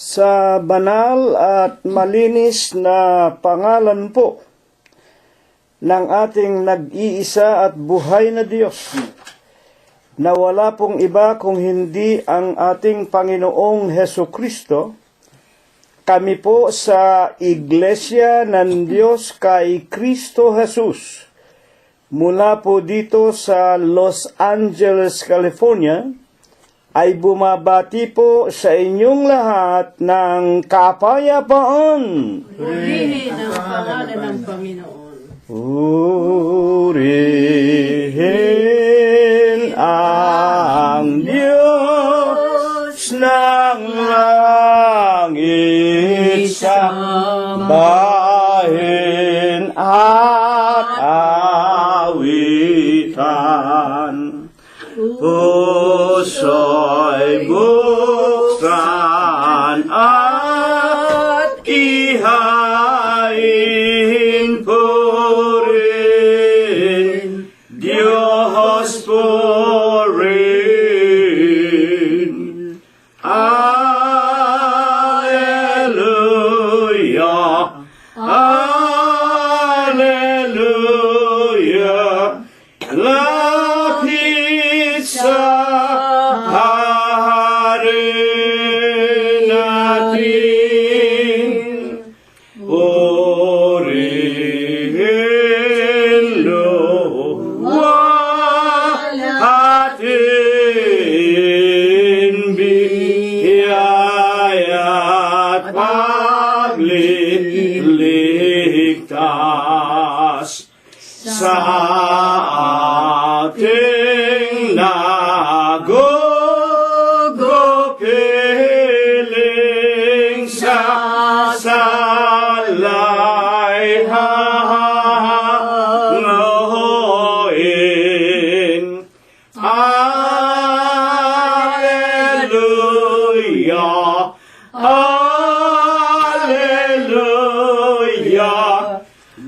Sa banal at malinis na pangalan po ng ating nag-iisa at buhay na Diyos, na wala pong iba kung hindi ang ating Panginoong Hesukristo, kami po sa Iglesia ng Diyos kay Kristo Jesus, mula po dito sa Los Angeles, California, ay bumabati po sa inyong lahat ng kapayapaan. Purihin ang pangalan ng Panginoon. Purihin ang Diyos ng langit, sambahin at awitan. Puso'y buksan at ihain, purin, Diyos purin. Alleluia, Alleluia, lapit sa hari natin, purihin luwalhatin, biyaya at pagliligtas sa ating nagugupiling sa salay hangoin. Alleluia, Alleluia,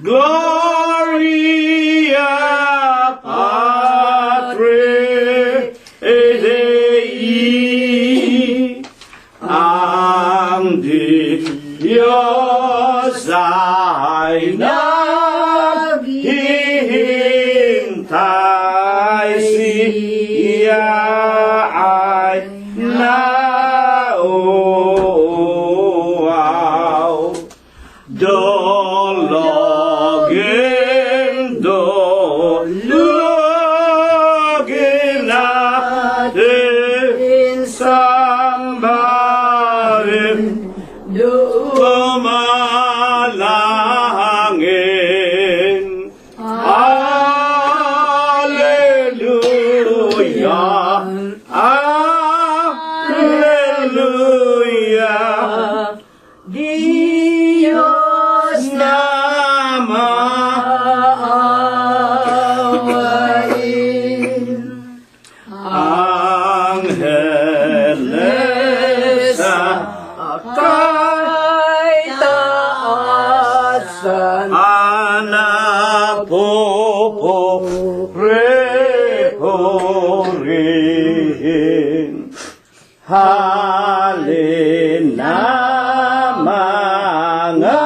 Gloria Patri Dei. Ang Diyos ay naghihintay, siya ay nauuaw. Dologin natin, sambahin, dumalangin. Alleluia, Alleluia, Diyos na maawain. Angeles kay taasan, anak pupurihin. Halin na mga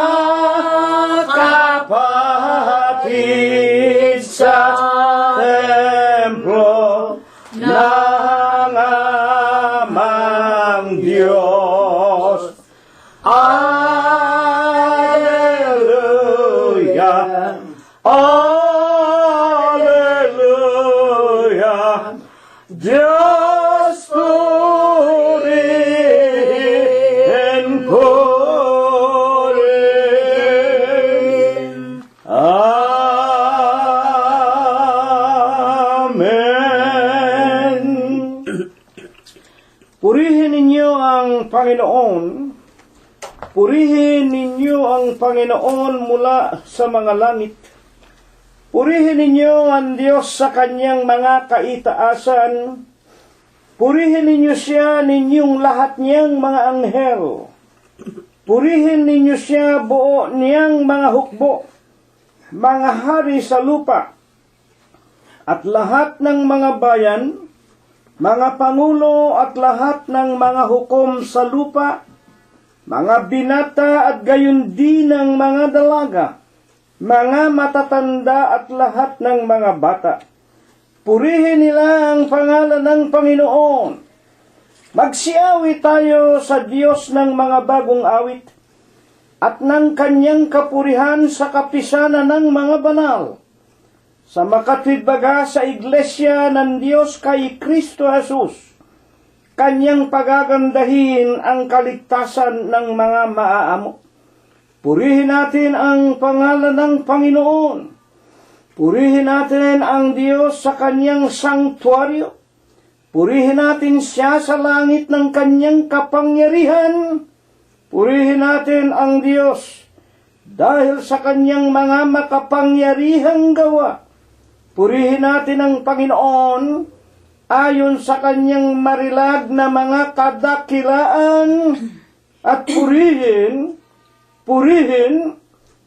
kapatid sa templo ng amang Diyos. Alleluia, Alleluia, Diyos purin, purin. Amen. Purihin ninyo ang Panginoon. Purihin ninyo ang Panginoon mula sa mga langit. Purihin ninyo ang Diyos sa kanyang mga kaitaasan. Purihin ninyo siya, ninyong lahat niyang mga anghel. Purihin ninyo siya, buo niyang mga hukbo, mga hari sa lupa, at lahat ng mga bayan, mga pangulo at lahat ng mga hukom sa lupa, mga binata at gayon din ang mga dalaga, mga matatanda at lahat ng mga bata. Purihin nila ang pangalan ng Panginoon. Magsiawit tayo sa Diyos ng mga bagong awit at ng kanyang kapurihan sa kapisanan ng mga banal. Sa makatwidbaga sa iglesia ng Diyos kay Kristo Jesus, kanyang pagagandahin ang kaligtasan ng mga maaamo. Purihin natin ang pangalan ng Panginoon. Purihin natin ang Diyos sa kanyang sanktuaryo. Purihin natin siya sa langit ng kanyang kapangyarihan. Purihin natin ang Diyos dahil sa kanyang mga makapangyarihang gawa. Purihin natin ang Panginoon ayon sa kanyang marilag na mga kadakilaan at purihin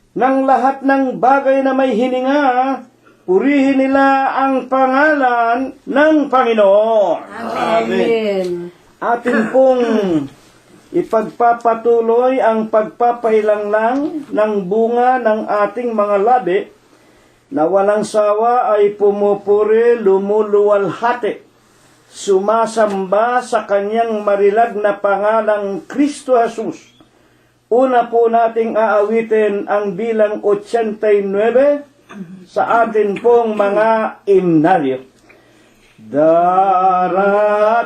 ng lahat ng bagay na may hininga, purihin nila ang pangalan ng Panginoon. Amen. Atin pong ipagpapatuloy ang pagpapailanglang ng bunga ng ating mga labi na walang sawa ay pumupuri, lumuluwalhati, sumasamba sa kanyang marilag na pangalang Kristo Jesus. Una po nating aawitin ang bilang 89 sa atin pong mga imnaryo.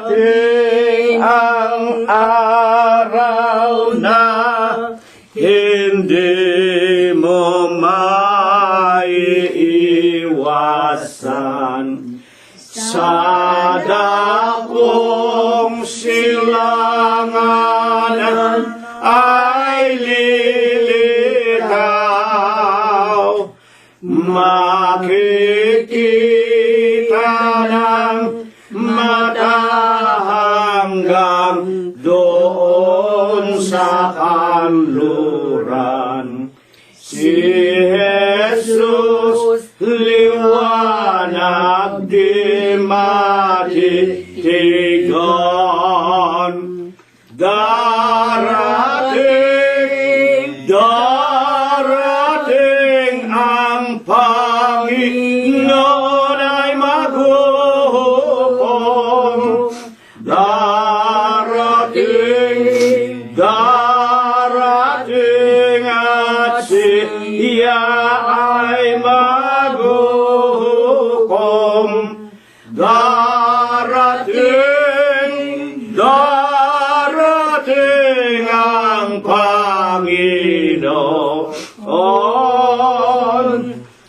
Darating ang araw na hindi mo maiiwasan, sa dakong silanganan ay lilitaw, makikita ng mata hanggang doon sa kanluran. Si Jesus liwanag di matitigan. Darating ang Panginoon ay maghuhukom. Darating at siya ay maghuhukom. Darating ang Panginoon.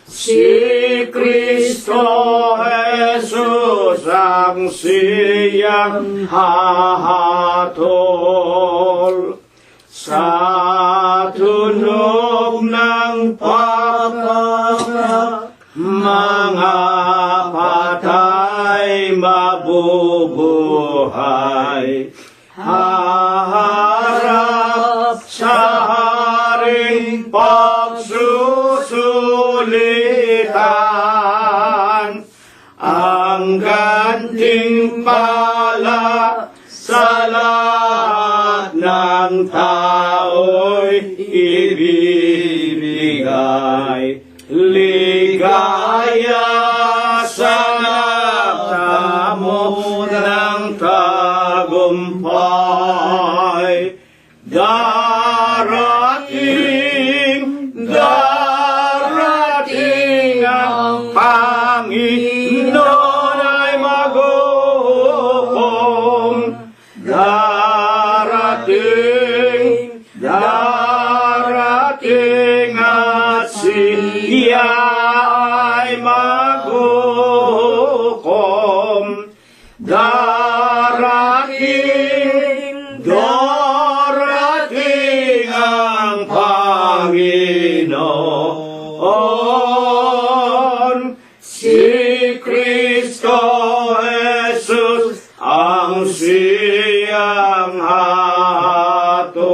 Si Kristo Jesus ang siyang hahatol sa tunog ng pagpapala. Mga patay mabubuhay, haharap sa haring pagsusulitan. Ang gantimpala sa lahat ng tao'y ibibigay. Ligaya sa nagtamo ng tagumpay. Darating ang Panginoon ay maghuhukom. Darating at siya ay maghuhukom. Darating ang Panginoon. Si Kristo Jesus ang siyang hatol.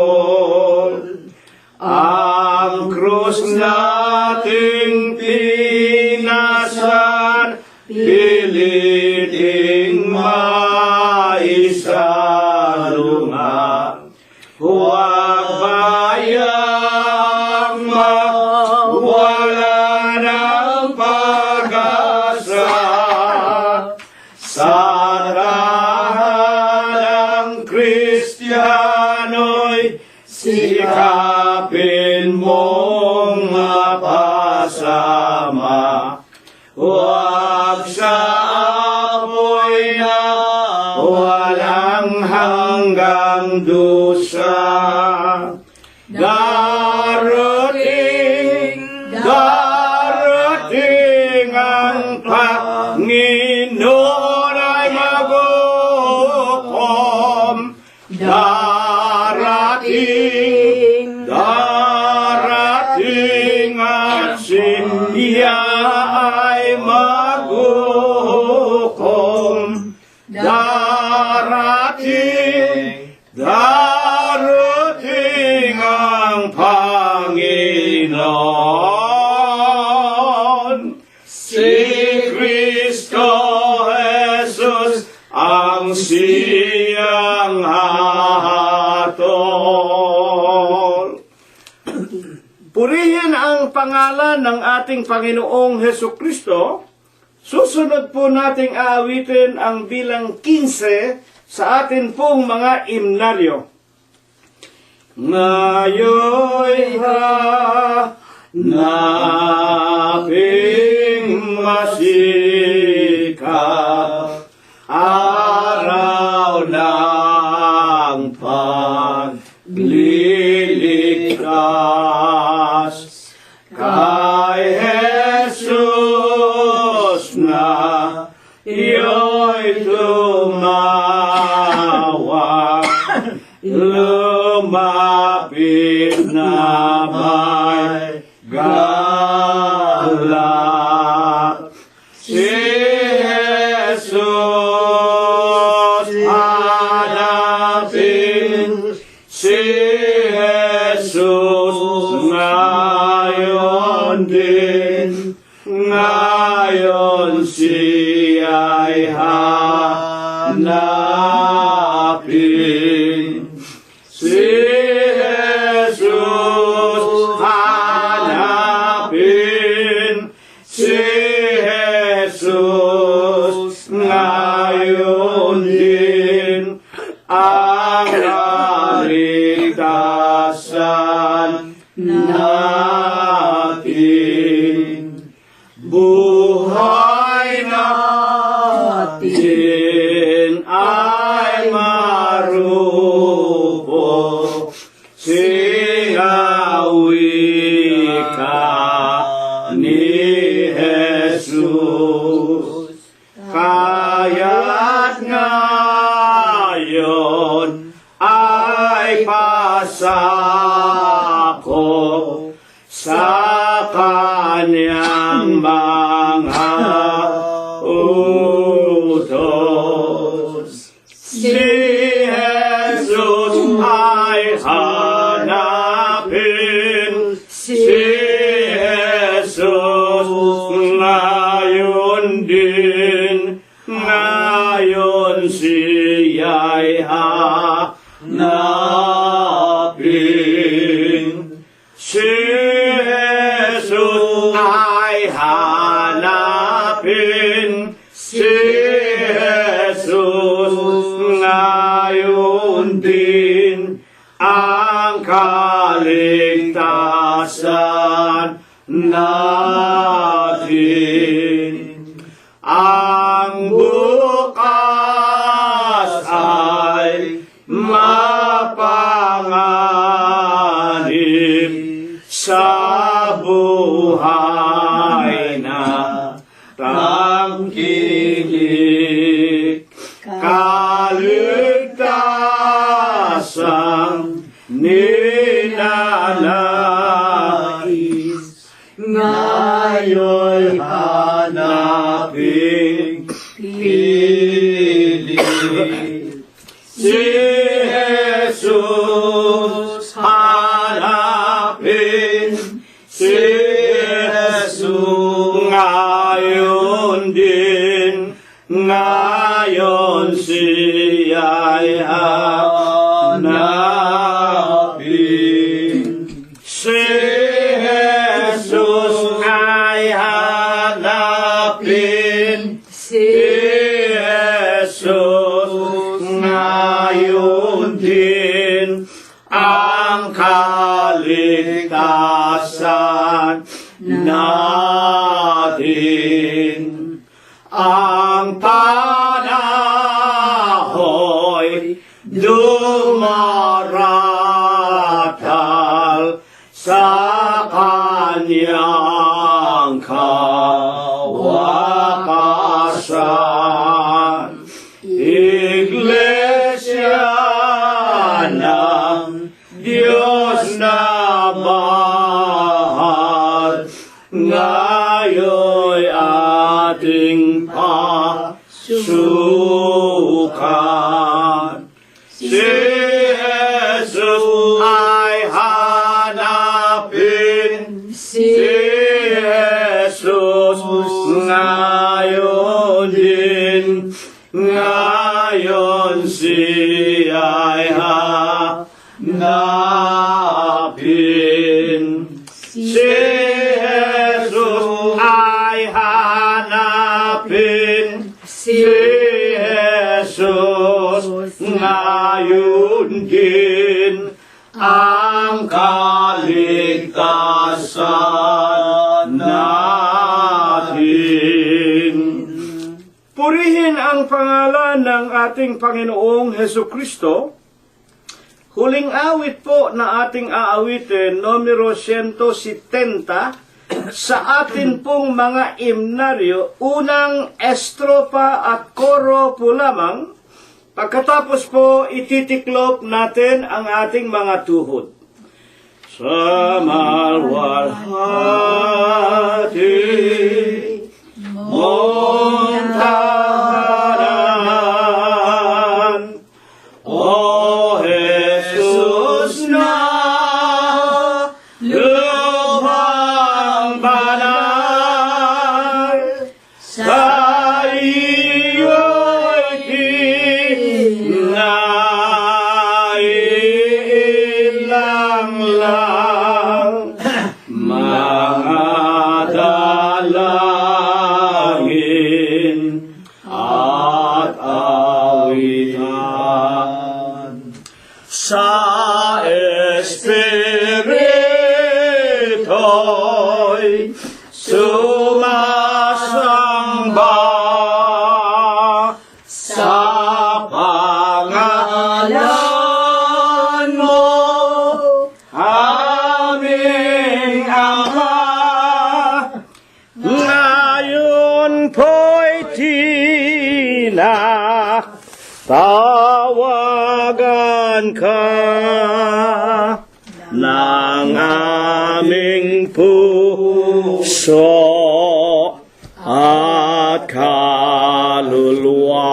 Ang krus nating pinasan, piliting maisalunga. huwag bayang mawala ng pag-asa. Sa tahanang Kristiyano'y sikapin mong mapasama. Huwag sa apoy na walang hanggang dusa. Darating ang Panginoon ay maghukom. Darating at siya ay maghukom. Darating ang Panginoon. Si Kristo Jesus ang siyang hahatol. Purihin ang pangalan ng ating Panginoong Hesus Kristo. Susunod po nating aawitin ang bilang 15 sa atin pong mga imnaryo. Ngayoy hanaping masikap, araw ng pagliligtas. Kay Jesus na iyo'y tumawag, lumapit na may galak. Si Jesus hanapin, si Jesus ngayon din, ngayon siya'y hanapin. Si Jesus hanapin, si Jesus ngayon din, ang kaligtasan natin. Buhay natin ay marupok, singawi ka ni Jesus. Kaya't ngayon ay pasako sa kanyang mga utos. Si Jesus ay hanapin, si Jesus ngayon din, ngayon siya'y hanapin. Si Jesus ay hanapin, si Jesus ngayon din, ang kaligtasan natin. Ang bukas ay mapanganib sa buhay na tangkilik. Kaligtasan ninanais, ngayon hanapin pilit. Si Jesus hanapin, si Jesus ngayon din, ngayon siya'y hanapin. ang kaligtasan natin. Ang panahoy dumaratal sa kanyang kawakasan. Iglesia ng Diyos na mahal, ngayoy ating pasukan. Si Jesus ay hanapin, si Jesus ngayon din, ngayon siya'y hanapin. Si Jesus ay hanapin, si Jesus ngayon din, ang kaligtasan natin. Purihin ang pangalan ng ating Panginoong Hesukristo. Huling awit po na ating aawitin, numero 170, sa atin pong mga imnaryo, unang estropa at koro po lamang. Pagkatapos po, ititiklop natin ang ating mga tuhod. Sa malwalhati mong tahanan, O Jesus na lubhang banal, sa iyo'y kinailang lang mga dalangin at awitan. Sa Espirito'y sumasamba, sa pangalan mo, aming Ama. Ngayon po'y tawagan ka ng aming puso at kaluluwa.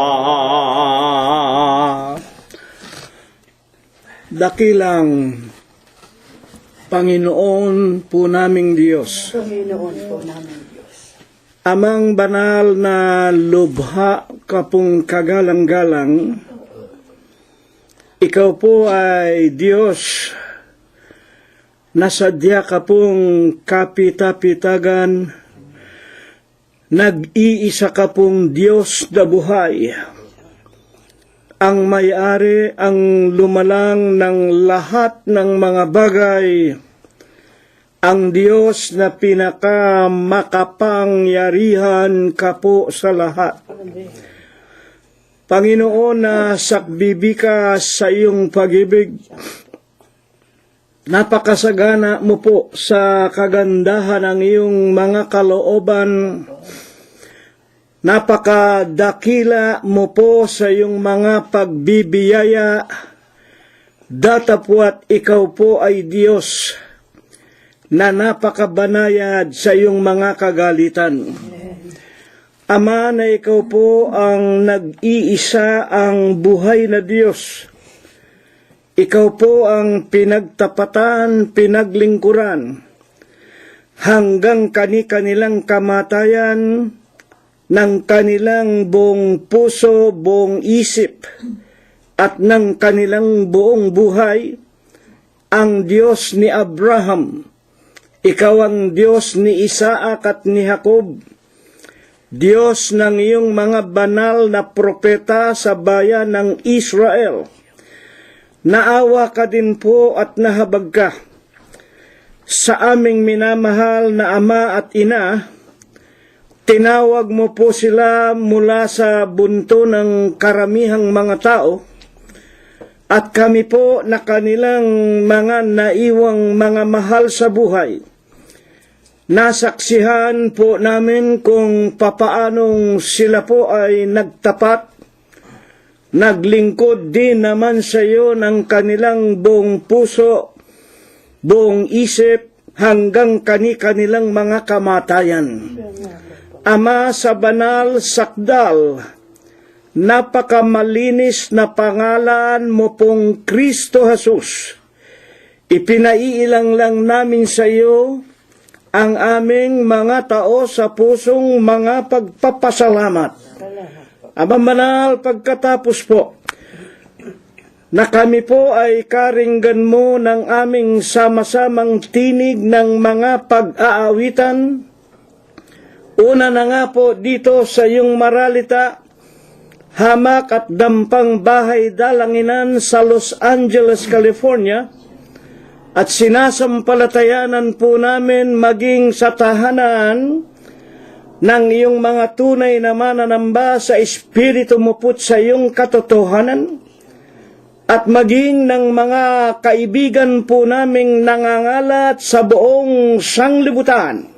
Dakilang Panginoon po naming Diyos, Panginoon po namin Diyos. Amang banal na lubha kapong kagalang-galang, ikaw po ay Diyos na sadya ka pong kapita-pitagan, nag-iisa ka pong Diyos na buhay, ang may-ari, ang lumalang ng lahat ng mga bagay, ang Diyos na pinakamakapangyarihan ka po sa lahat. Panginoon, na sakbibi ka sa iyong pag-ibig, napakasagana mo po sa kagandahan ng iyong mga kalooban, napakadakila mo po sa iyong mga pagbibiyaya, datapwat ikaw po ay Diyos na napakabanayad sa iyong mga kagalitan. Ama, na ikaw po ang nag-iisa, ang buhay na Diyos. Ikaw po ang pinagtapatan, pinaglingkuran, hanggang kanilang kamatayan ng kanilang buong puso, buong isip, at ng kanilang buong buhay, ang Diyos ni Abraham. Ikaw ang Diyos ni Isaac at ni Jacob, Diyos ng iyong mga banal na propeta sa bayan ng Israel, naawa ka din po at nahabag ka sa aming minamahal na ama at ina. Tinawag mo po sila mula sa bunto ng karamihang mga tao, at kami po na kanilang mga naiwang mga mahal sa buhay. Nasaksihan po namin kung papaanong sila po ay nagtapat, naglingkod din naman sa iyo ng kanilang buong puso, buong isip, hanggang kanilang mga kamatayan. Ama, sa banal sakdal, napakamalinis na pangalan mo pong Kristo Jesus, ipinaiilang lang namin sa iyo ang aming mga tao sa pusong mga pagpapasalamat. Ama banal, pagkatapos po na kami po ay karinggan mo ng aming sama-samang tinig ng mga pag-aawitan, una na nga po dito sa iyong maralita, hamak at dampang bahay dalanginan sa Los Angeles, California, at sinasampalatayanan po namin maging sa tahanan ng iyong mga tunay na mananamba sa Espiritu mo po sa iyong katotohanan, at maging ng mga kaibigan po naming nangangalat sa buong sanglibutan,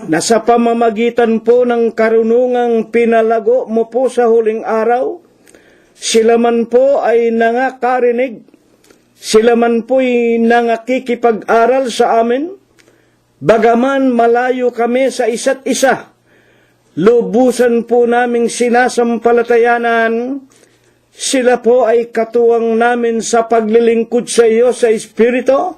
na sa pamamagitan po ng karunungang pinalago mo po sa huling araw, sila man po ay nangakarinig, sila man po ay nangakikipag-aral sa amin, bagaman malayo kami sa isa't isa, lubusan po naming sinasampalatayanan, sila po ay katuwang namin sa paglilingkod sa iyo sa Espiritu,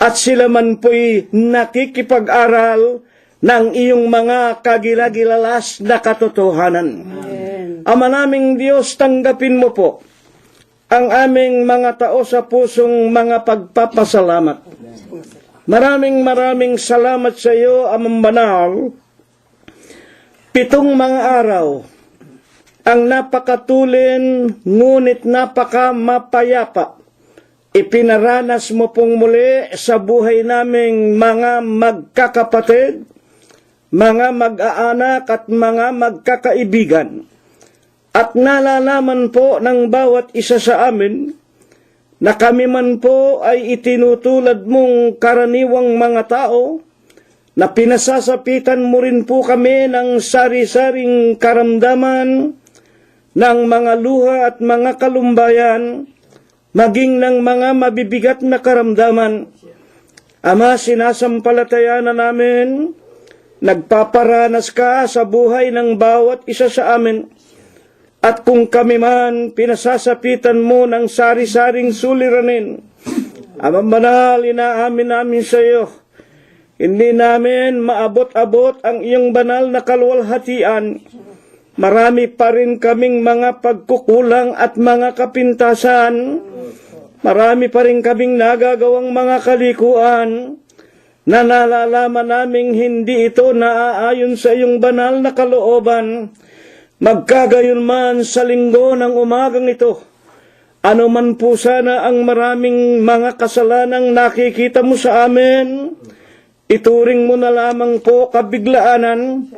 at sila man po ay nakikipag-aral ng iyong mga kagilagilalas na katotohanan. Amen. Ama naming Diyos, tanggapin mo po ang aming mga tao sa pusong mga pagpapasalamat. Maraming salamat sa iyo, Amang Banal. 7 mga araw ang napakatulin ngunit napakamapayapa ipinaranas mo pong muli sa buhay naming mga magkakapatid, mga mag-aanak at mga magkakaibigan. At nalalaman po ng bawat isa sa amin na kami man po ay itinutulad mong karaniwang mga tao, na pinasasapitan mo rin po kami ng sari-saring karamdaman, ng mga luha at mga kalumbayan, maging ng mga mabibigat na karamdaman. Ama, sinasampalataya na namin, nagpaparanas ka sa buhay ng bawat isa sa amin. At kung kami man pinasasapitan mo ng sari-saring suliranin, Amang Banal, inaamin namin sa iyo, hindi namin maabot-abot ang iyong banal na kaluwalhatian. Marami pa rin kaming mga pagkukulang at mga kapintasan. Marami pa rin kaming nagagawang mga kalikuan na nalalaman naming hindi ito naaayon sa iyong banal na kalooban. Magkagayon man sa linggo ng umagang ito, ano man po sana ang maraming mga kasalanang nakikita mo sa amin, ituring mo na lamang po kabiglaanan,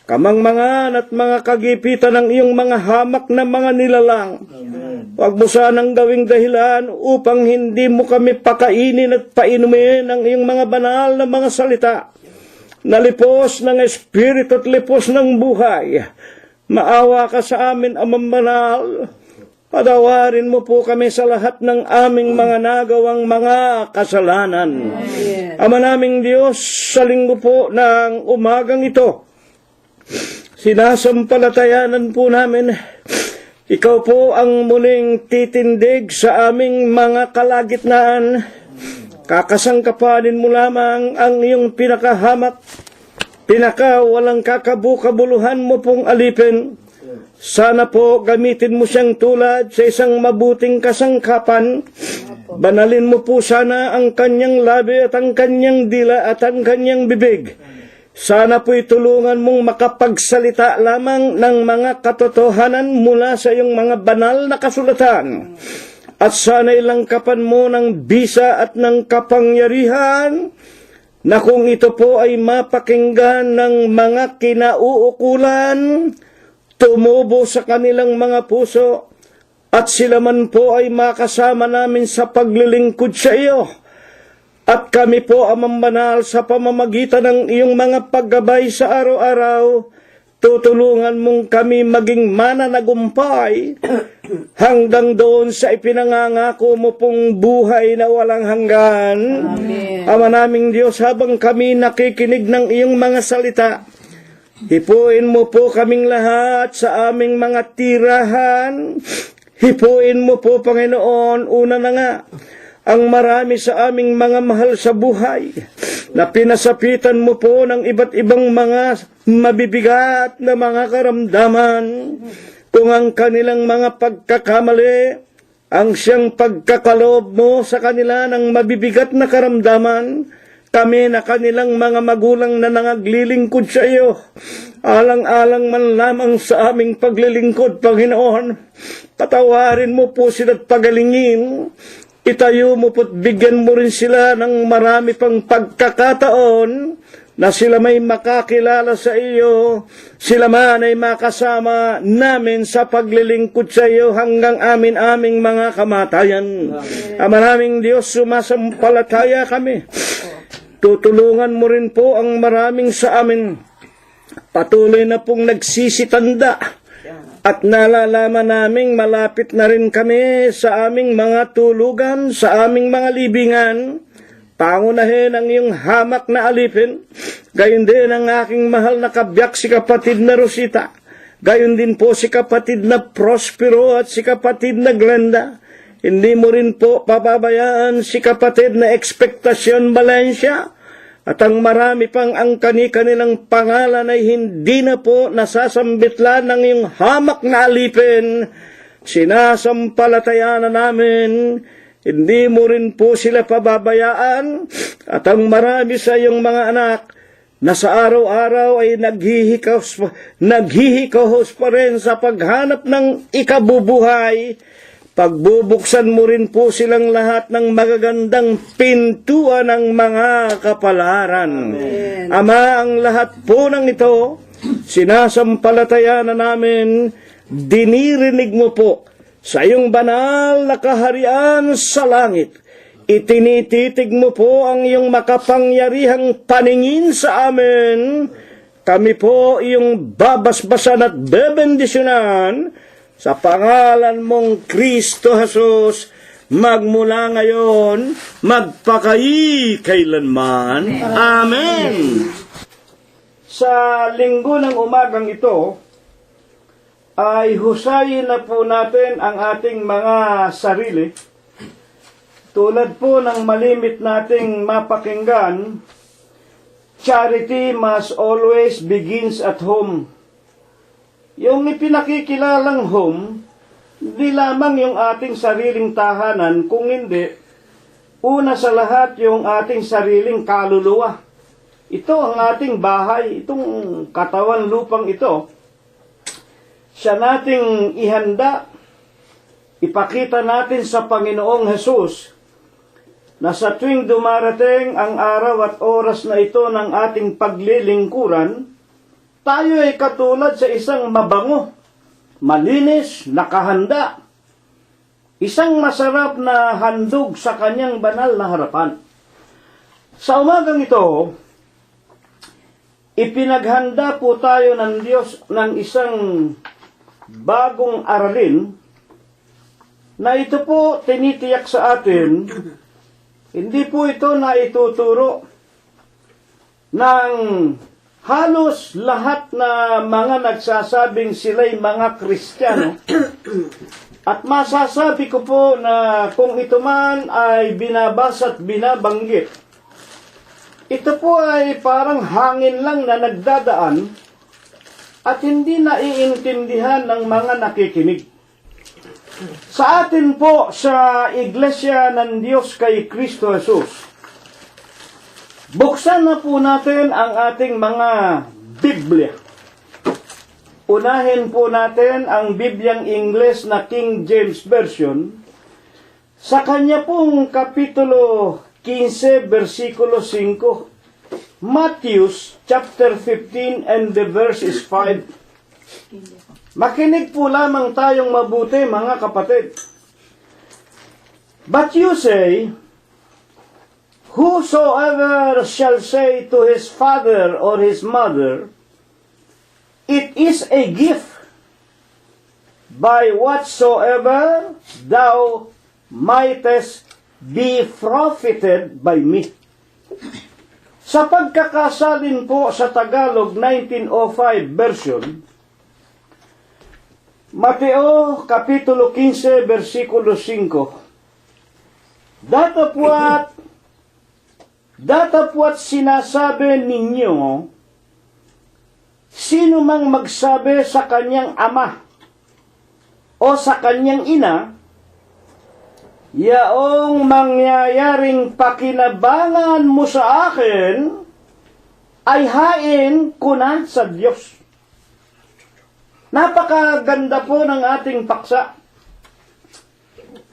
kamangmangan at mga kagipitan ng iyong mga hamak na mga nilalang. Huwag mo sanang gawing dahilan upang hindi mo kami pakainin at painumin ng iyong mga banal na mga salita, na lipos ng Espiritu at lipos ng buhay. Maawa ka sa amin, Amang Banal. Patawarin mo po kami sa lahat ng aming mga nagawang mga kasalanan. Ama naming Diyos, sa linggo po ng umagang ito, sinasampalatayanan po namin, ikaw po ang muling titindig sa aming mga kalagitnaan. Kakasangkapanin mo lamang ang iyong pinakahamak, pinakawalang kakabukabuluhan mo pong alipin. Sana po gamitin mo siyang tulad sa isang mabuting kasangkapan. Banalin mo po sana ang kanyang labi at ang kanyang dila at ang kanyang bibig. Sana po'y tulungan mong makapagsalita lamang ng mga katotohanan mula sa iyong mga banal na kasulatan. at sana'y langkapan mo ng bisa at ng kapangyarihan, na kung ito po ay mapakinggan ng mga kinauukulan, tumubo sa kanilang mga puso, at sila man po ay makasama namin sa paglilingkod sa iyo. At kami po ang mambanal sa pamamagitan ng iyong mga paggabay sa araw-araw, tutulungan mong kami maging mananagumpay hanggang doon sa ipinangangako mo pong buhay na walang hanggan. Amen. Ama naming Diyos, habang kami nakikinig ng iyong mga salita, hipuin mo po kaming lahat sa aming mga tirahan. Hipuin mo po, Panginoon, una na nga, ang marami sa aming mga mahal sa buhay, na pinasapitan mo po ng iba't ibang mga mabibigat na mga karamdaman, kung ang kanilang mga pagkakamali, ang siyang pagkakalob mo sa kanila ng mabibigat na karamdaman, kami na kanilang mga magulang na nangaglilingkod sa iyo, alang-alang man lamang sa aming paglilingkod, Panginoon, patawarin mo po sila't pagalingin. Itayo mo po't bigyan mo rin sila ng marami pang pagkakataon na sila may makakilala sa iyo, sila man ay makasama namin sa paglilingkod sa iyo hanggang aming mga kamatayan. Ama naming Diyos, sumasampalataya kami. Tutulungan mo rin po ang maraming sa amin, patuloy na pong nagsisitanda, at nalalaman naming malapit na rin kami sa aming mga tulugan, sa aming mga libingan. Pangunahin ang iyong hamak na alipin. Gayon din ang aking mahal na kabiyak, si kapatid na Rosita. Gayon din po si kapatid na Prospero at si kapatid na Glenda. Hindi mo rin po pababayaan si kapatid na Expectacion Valencia. At ang marami pang ang kanilang pangalan ay hindi na po nasasambitlan ng iyong hamak na alipin. Sinasampalataya na namin, hindi mo rin po sila pababayaan. At ang marami sa iyong mga anak na sa araw-araw ay naghihikahos pa rin sa paghanap ng ikabubuhay, pagbubuksan mo rin po silang lahat ng magagandang pintuan ng mga kapalaran. Amen. Ama, ang lahat po ng ito, sinasampalataya na namin, dinirinig mo po sa iyong banal na kaharian sa langit. Itinititig mo po ang iyong makapangyarihang paningin sa amin. Kami po iyong babasbasan at bebendisyonan sa pangalan mong Kristo Jesus, magmula ngayon, magpakailanman. Amen. Sa linggo ng umagang ito, ay husayin na po natin ang ating mga sarili. Tulad po ng malimit nating mapakinggan, charity must always begins at home. Yung ipinakikilalang home, hindi lamang yung ating sariling tahanan, kung hindi, una sa lahat yung ating sariling kaluluwa. Ito ang ating bahay, itong katawan lupang ito. Siya nating ihanda, ipakita natin sa Panginoong Hesus na sa tuwing dumarating ang araw at oras na ito ng ating paglilingkuran, tayo ay katulad sa isang mabango, malinis, nakahanda, isang masarap na handog sa kanyang banal na harapan. Sa umagang ito, ipinaghanda po tayo ng Diyos ng isang bagong aralin na ito po tinitiyak sa atin, hindi po ito na ituturo ng halos lahat na mga nagsasabing sila'y mga Kristiyano. At masasabi ko po na kung ito man ay binabasa at binabanggit, ito po ay parang hangin lang na nagdadaan at hindi naiintindihan ng mga nakikinig. Sa atin po, sa Iglesia ng Diyos kay Kristo Jesus, buksan na po natin ang ating mga Biblia. Unahin po natin ang Bibliang Ingles na King James Version. Sa kanya pong Kapitulo 15, versikulo 5, Matthew chapter 15 and the verse is 5. Makinig po lamang tayong mabuti, mga kapatid. But you say, whosoever shall say to his father or his mother, it is a gift, by whatsoever thou mightest be profited by me. Sa pagkakasalin po sa Tagalog 1905 version, Mateo Kapitulo 15, versikulo 5, Datapwat sinasabi ninyo, sino mang magsabi sa kanyang ama o sa kanyang ina, yaong mangyayaring pakinabangan mo sa akin, ay hain ko na sa Diyos. Napakaganda po ng ating paksa.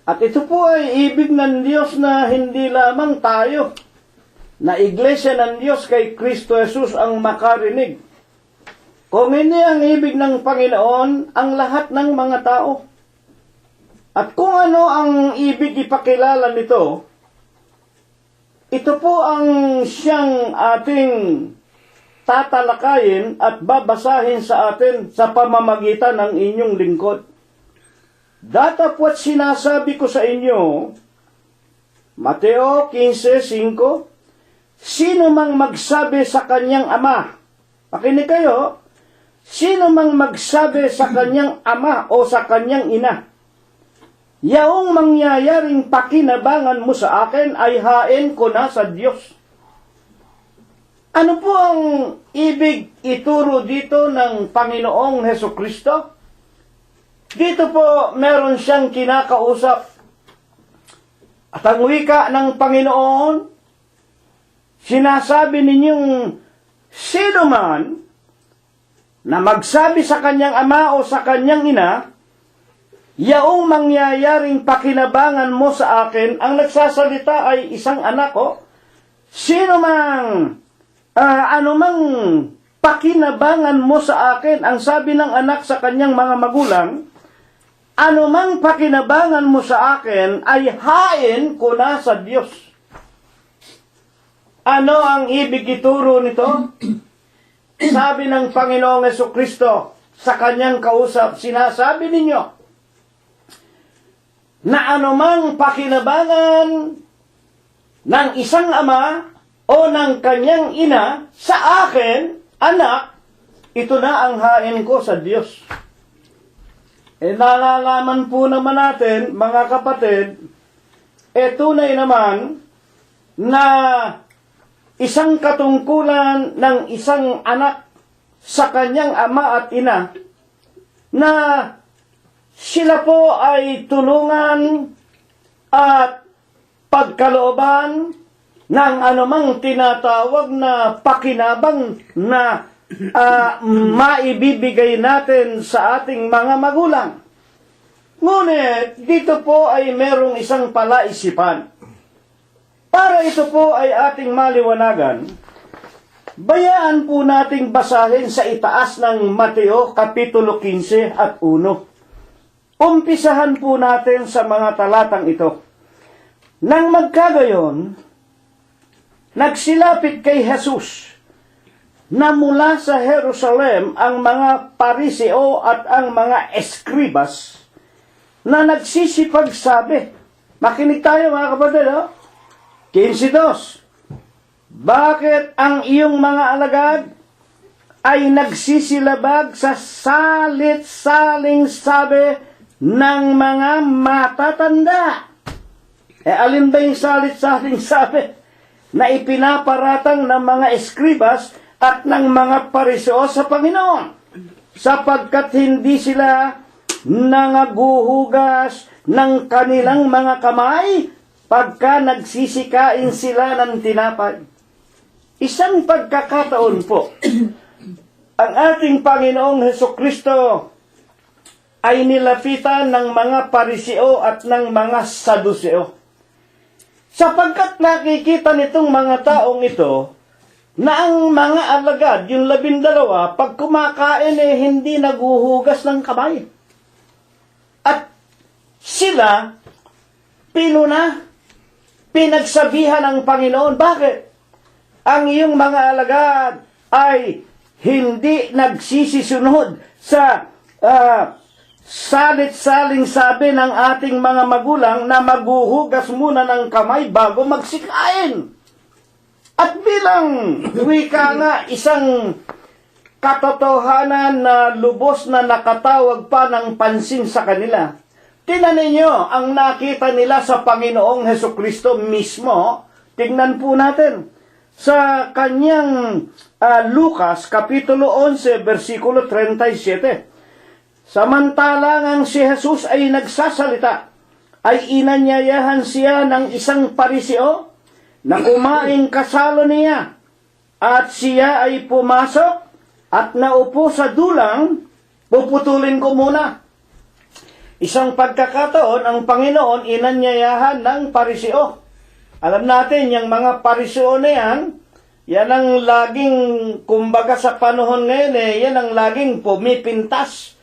At ito po ay ibig ng Diyos na hindi lamang tayo, na iglesia ng Diyos kay Kristo Jesus ang makarinig. Kung hindi ang ibig ng Panginoon, ang lahat ng mga tao. At kung ano ang ibig ipakilala nito, ito po ang siyang ating tatalakayin at babasahin sa atin sa pamamagitan ng inyong lingkod. Datapwat sinasabi ko sa inyo, Mateo 15:5, sino mang magsabi sa kanyang ama, pakinig kayo, sino mang magsabi sa kanyang ama o sa kanyang ina, yaong mangyayaring pakinabangan mo sa akin ay hain ko na sa Diyos. Ano po ang ibig ituro dito ng Panginoong Hesukristo? Dito po meron siyang kinakausap. At ang wika ng Panginoon, sinasabi ninyong sino man na magsabi sa kanyang ama o sa kanyang ina, yaong mangyayaring pakinabangan mo sa akin, ang nagsasalita ay isang anak ko. Sino mang, anumang pakinabangan mo sa akin, ang sabi ng anak sa kanyang mga magulang, anumang pakinabangan mo sa akin ay hain ko na sa Diyos. Ano ang ibig ituro nito? Sabi ng Panginoong Hesukristo sa kanyang kausap, sinasabi ninyo na anumang pakinabangan ng isang ama o ng kanyang ina sa akin, anak, ito na ang hain ko sa Diyos. Nalalaman po naman natin, mga kapatid, tunay naman na isang katungkulan ng isang anak sa kanyang ama at ina na sila po ay tulungan at pagkalooban ng anumang tinatawag na pakinabang na maibibigay natin sa ating mga magulang. Ngunit dito po ay merong isang palaisipan. Para ito po ay ating maliwanagan, bayaan po nating basahin sa itaas ng Mateo Kapitulo 15 at 1. Umpisahan po natin sa mga talatang ito. Nang magkagayon, nagsilapit kay Jesus na mula sa Jerusalem ang mga Pariseo at ang mga Eskribas na nagsisipagsabi. Makinig tayo, mga kapatid, 15:2. Bakit ang iyong mga alagad ay nagsisilabag sa salit-saling sabi ng mga matatanda? Alin ba yung salit-saling sabi na ipinaparatang ng mga eskribas at ng mga pariseo sa Panginoon? Sapagkat hindi sila nangaguhugas ng kanilang mga kamay pagka nagsisikain sila ng tinapay. Isang pagkakataon po, ang ating Panginoong Hesukristo ay nilapitan ng mga Pariseo at ng mga Saduseo. Sapagkat nakikita nitong mga taong ito na ang mga alagad, yung 12, pag kumakain hindi naguhugas ng kamay. At sila, pinagsabihan ng Panginoon. Bakit? Ang iyong mga alagad ay hindi nagsisisunod sa salit-saling sabi ng ating mga magulang na maghuhugas muna ng kamay bago magsikain. At bilang wika nga, isang katotohanan na lubos na nakatawag pa ng pansin sa kanila. Tingnan ninyo ang nakita nila sa Panginoong Hesukristo mismo. Tingnan po natin sa kanyang Lucas, Kapitulo 11, versikulo 37. Samantalang ang si Jesus ay nagsasalita, ay inanyayahan siya ng isang Pariseo na kumaing kasalo niya. At siya ay pumasok at naupo sa dulang. Puputulin ko muna. Isang pagkakataon, ang Panginoon inanyayahan ng Pariseo. Alam natin, yung mga Pariseo na yan ang laging, kumbaga sa panahon ngayon yan ang laging pumipintas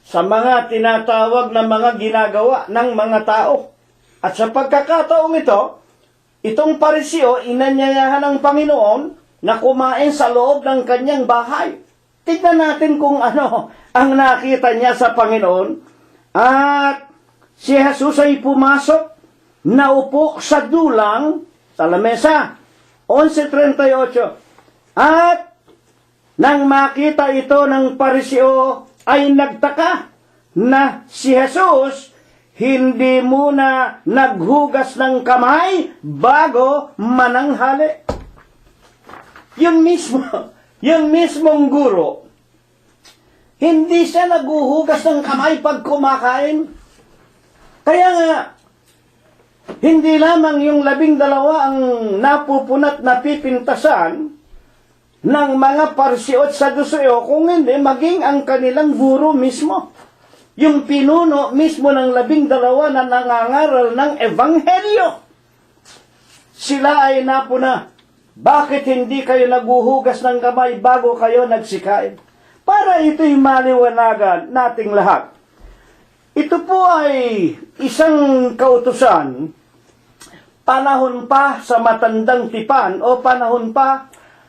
sa mga tinatawag na mga ginagawa ng mga tao. At sa pagkakataong ito, itong Pariseo, inanyayahan ng Panginoon na kumain sa loob ng kanyang bahay. Tignan natin kung ano ang nakita niya sa Panginoon. At si Jesus ay pumasok, naupo sa dulang, sa lamesa. 11:38. At nang makita ito ng Pariseo, ay nagtaka na si Jesus hindi muna naghugas ng kamay bago mananghali. Yung mismong guro, hindi siya naghuhugas ng kamay pag kumakain. Kaya nga, hindi lamang yung 12 ang napupunat na pipintasan ng mga Pariseo at Saduseo, kung hindi, maging ang kanilang guro mismo. Yung pinuno mismo ng 12 na nangangaral ng Ebanghelyo. Sila ay napuna. Bakit hindi kayo naguhugas ng kamay bago kayo nagsikain? Para ito'y maliwanagan nating lahat. Ito po ay isang kautusan, panahon pa sa matandang tipan o panahon pa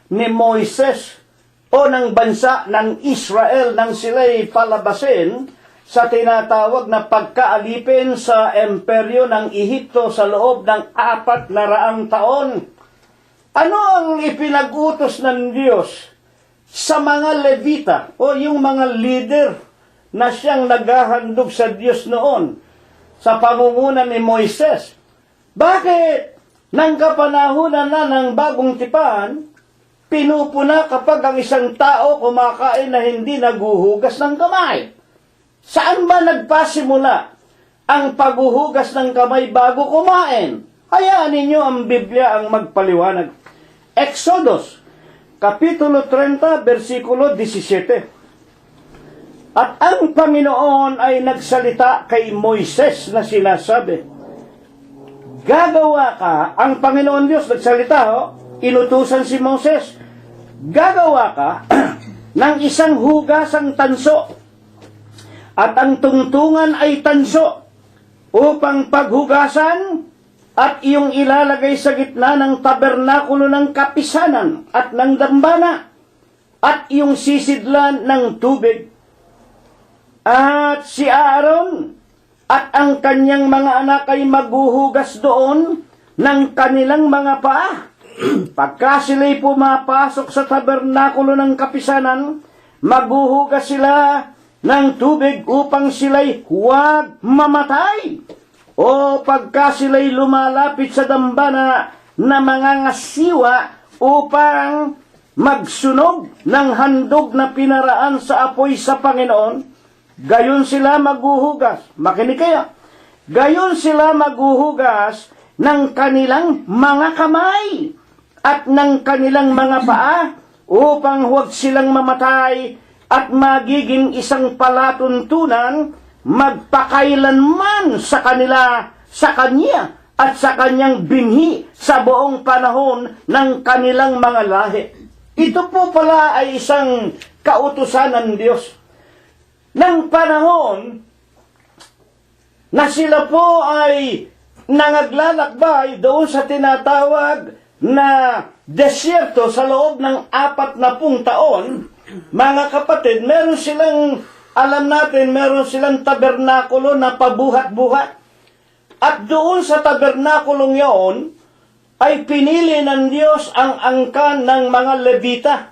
ni Moises o ng bansa ng Israel nang sila'y palabasin sa tinatawag na pagkaalipin sa imperyo ng Ehipto sa loob ng 400 taon. Ano ang ipinag-utos ng Diyos sa mga Levita o yung mga leader na siyang naghahandog sa Diyos noon sa pamumuno ni Moises? Bakit nang kapanahunan na ng bagong tipan, pinupuna kapag ang isang tao kumakain na hindi naguhugas ng kamay? Saan ba nagpasimula ang paghuhugas ng kamay bago kumain? Hayaan ninyo ang Biblia ang magpaliwanag. Exodus, Kapitulo 30, versikulo 17. At ang Panginoon ay nagsalita kay Moises na sinasabi, gagawa ka, ang Panginoon Diyos nagsalita, inutusan si Moses, gagawa ka ng isang hugasang tanso, at ang tungtungan ay tanso, upang paghugasan, at iyong ilalagay sa gitna ng tabernakulo ng kapisanan at ng dambana, at iyong sisidlan ng tubig. At si Aaron at ang kanyang mga anak ay maghuhugas doon ng kanilang mga paa. Pagka sila'y pumapasok sa tabernakulo ng kapisanan, maghuhugas sila ng tubig upang sila'y huwag mamatay. O pagka sila'y lumalapit sa dambana na mga ngasiwa upang magsunog ng handog na pinaraan sa apoy sa Panginoon, gayon sila maghuhugas. Makinig kayo. Gayon sila maghuhugas ng kanilang mga kamay at ng kanilang mga paa upang huwag silang mamatay at magiging isang palatuntunan magpakailanman sa kanya at sa kanyang binhi sa buong panahon ng kanilang mga lahi. Ito po pala ay isang kautusan ng Diyos. Nang panahon na sila po ay nangaglalakbay doon sa tinatawag na desierto sa loob ng 40 taon, mga kapatid, meron silang, alam natin, meron silang tabernakulo na pabuhat-buhat. At doon sa tabernakulong yaon, ay pinili ng Diyos ang angkan ng mga Levita.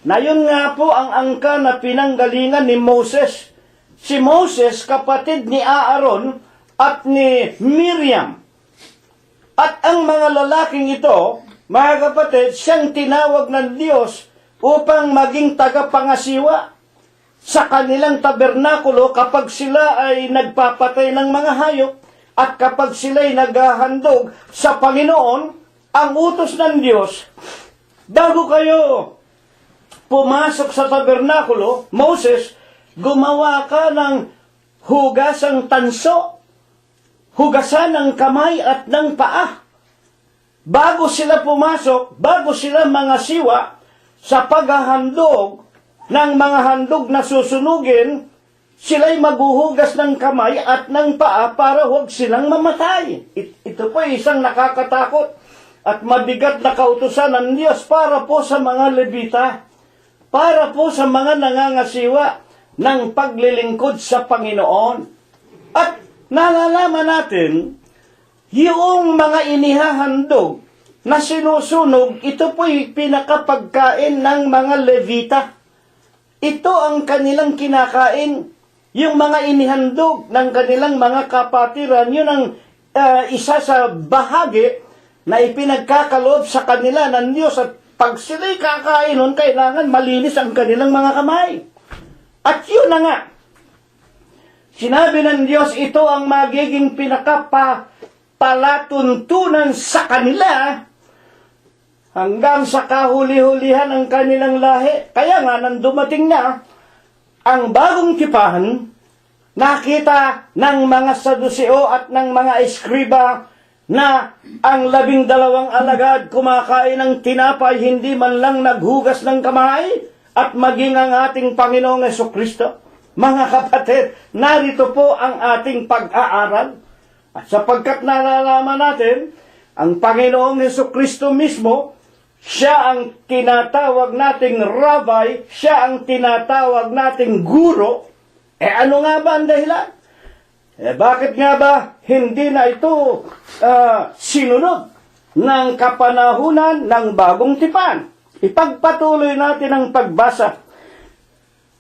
Na yun nga po ang angkan na pinanggalingan ni Moses. Si Moses, kapatid ni Aaron at ni Miriam. At ang mga lalaking ito, mga kapatid, siyang tinawag ng Diyos upang maging tagapangasiwa sa kanilang tabernakulo kapag sila ay nagpapatay ng mga hayop at kapag sila ay naghahandog sa Panginoon. Ang utos ng Diyos, bago kayo pumasok sa tabernakulo, Moses, gumawa ka ng hugasang tanso, hugasan ng kamay at ng paa. Bago sila pumasok, bago sila mga siwa sa paghahandog ng mga handog na susunugin, sila'y maghuhugas ng kamay at ng paa para huwag silang mamatay. Ito po isang nakakatakot at mabigat na kautusan ng Diyos para po sa mga Levita, para po sa mga nangangasiwa ng paglilingkod sa Panginoon. At nalalaman natin, yung mga inihahandog na sinusunog, ito po'y pinakapagkain ng mga Levita. Ito ang kanilang kinakain. Yung mga inihandog ng kanilang mga kapatiran, yun ang isa sa bahagi na ipinagkakaloob sa kanila ng Diyos. At pag sila'y kakain nun, kailangan malinis ang kanilang mga kamay. At yun na nga, sinabi ng Diyos, ito ang magiging pinakapalatuntunan sa kanila hanggang sa kahuli-hulihan ng kanilang lahi. Kaya nga, nang dumating na ang bagong tipan, nakita ng mga Saduseo at ng mga Eskriba na ang 12 alagad kumakain ng tinapay, hindi man lang naghugas ng kamay, at maging ang ating Panginoong Jesucristo. Mga kapatid, narito po ang ating pag-aaral. At sapagkat nalalaman natin, ang Panginoong Jesucristo mismo, siya ang tinatawag nating rabbi, siya ang tinatawag nating guro. Ano nga ba ang dahilan? Bakit nga ba hindi na ito sinunod ng kapanahunan ng bagong tipan? Ipagpatuloy natin ang pagbasa.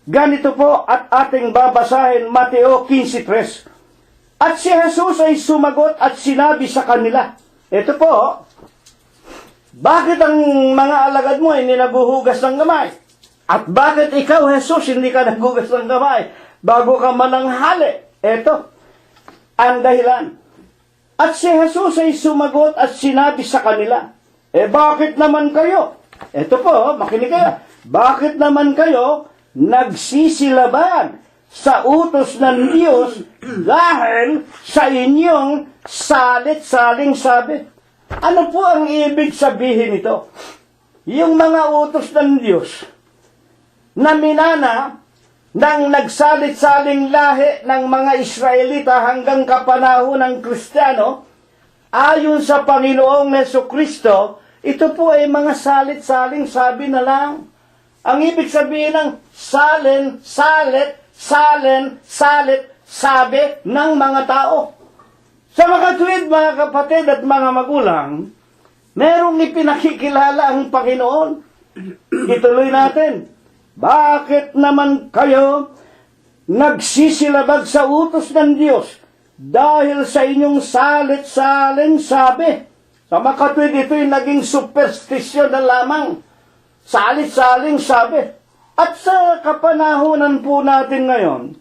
Ganito po at ating babasahin Mateo 15:3. At si Jesus ay sumagot at sinabi sa kanila, ito po, bakit ang mga alagad mo ay ninaguhugas ng kamay? At bakit ikaw, Jesus, hindi ka naghugas ng kamay bago ka mananghali? Ito ang dahilan. At si Jesus ay sumagot at sinabi sa kanila, bakit naman kayo? Ito po, makinig kayo. Bakit naman kayo nagsisilabad sa utos ng Diyos dahil sa inyong salit-saling sabi? Ano po ang ibig sabihin nito? Yung mga utos ng Diyos na minana ng nagsalit-saling lahi ng mga Israelita hanggang kapanahon ng Kristiyano, ayon sa Panginoong Jesucristo, ito po ay mga salit-saling sabi na lang. Ang ibig sabihin ng salit, sabi ng mga tao. Sa mga tuwid, mga kapatid at mga magulang, merong ipinakikilala ang Panginoon. Ituloy natin. Bakit naman kayo nagsisilabag sa utos ng Diyos dahil sa inyong salit-saling sabi? Sa mga katuwid, ito'y naging superstisyon na lamang. Salit-saling sabi. At sa kapanahunan po natin ngayon,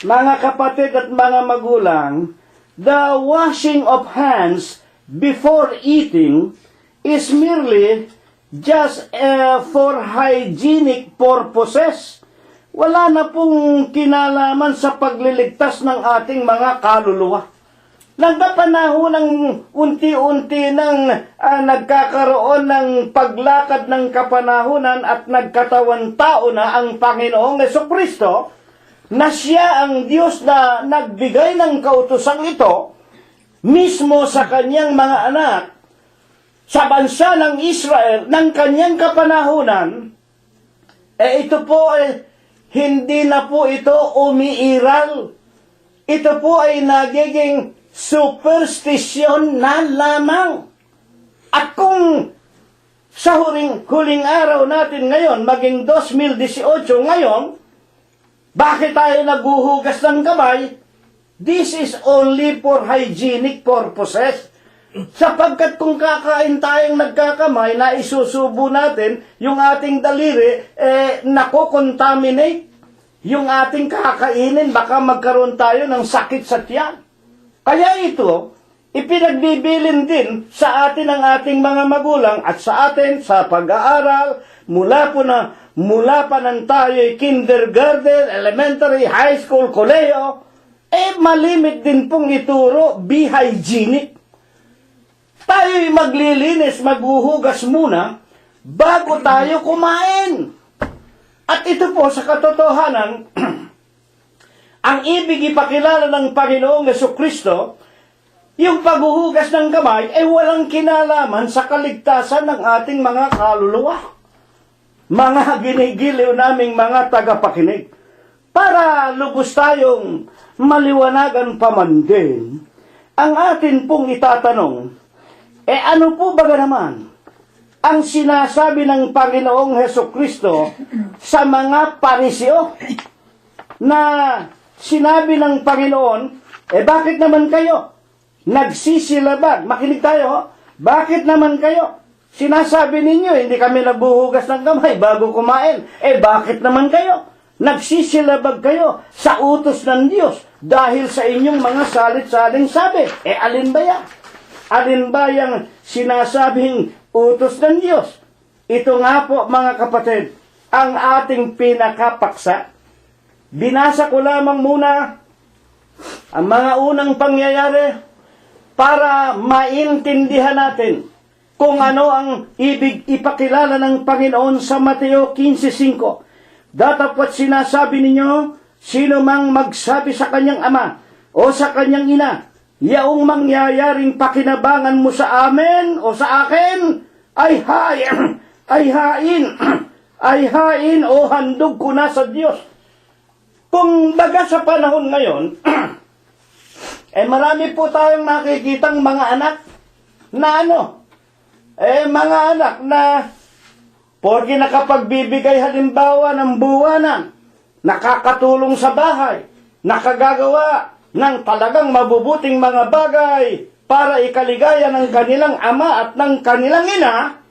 mga kapatid at mga magulang, the washing of hands before eating is merely just for hygienic purposes. wala na pong kinalaman sa pagliligtas ng ating mga kaluluwa. Nagpapanahon ng unti-unti nang nagkakaroon ng paglakad ng kapanahunan at nagkatawan tao na ang Panginoong Jesucristo, na siya ang Diyos na nagbigay ng kautosang ito mismo sa kanyang mga anak sa bansa ng Israel ng kanyang kapanahunan. Ito po ay hindi na po ito umiiral. Ito po ay nagiging superstition na lamang. At kung sa huling araw natin ngayon, maging 2018 ngayon, bakit tayo naghuhugas ng kamay? This is only for hygienic purposes. Sapagkat kung kakain tayong nagkakamay na isusubo natin, yung ating daliri, nakokontaminate. Yung ating kakainin, baka magkaroon tayo ng sakit sa tiyan. Kaya ito, ipinagbibilin din sa atin ang ating mga magulang at sa atin sa pag-aaral, mula pa nang tayo'y kindergarten, elementary, high school, koleyo, malimit din pong ituro, be hygienic. Tayo'y maglilinis, maghuhugas muna, bago tayo kumain. At ito po sa katotohanan, ang ibig ipakilala ng Panginoong Jesucristo, yung paghuhugas ng kamay ay walang kinalaman sa kaligtasan ng ating mga kaluluwa. Mga ginigiliw naming mga tagapakinig, para lubos tayong maliwanagan pa man din, ang atin pong itatanong, ano po ba naman ang sinasabi ng Panginoong Hesukristo sa mga pariseo? Na sinabi ng Panginoon, bakit naman kayo nagsisilabag? Makinig tayo, bakit naman kayo? Sinasabi ninyo, hindi kami nabuhugas ng kamay bago kumain. Bakit naman kayo nagsisilabag kayo sa utos ng Diyos dahil sa inyong mga salit-saling sabi? Alin ba yan? Alin ba yung sinasabing utos ng Diyos? Ito nga po, mga kapatid, ang ating pinakapaksa. Binasa ko lamang muna ang mga unang pangyayari para maintindihan natin kung ano ang ibig ipakilala ng Panginoon sa Mateo 15:5. Datapwat sinasabi ninyo, sino mang magsabi sa kanyang ama o sa kanyang ina, yaong mangyayaring pakinabangan mo sa amin o sa akin, ay hain o handog ko na sa Diyos. Kung baga sa panahon ngayon, marami po tayong nakikitang mga anak na mga anak na porke nakapagbibigay halimbawa ng buwanan, nakakatulong sa bahay, nakagagawa ng talagang mabubuting mga bagay para ikaligaya ng kanilang ama at ng kanilang ina,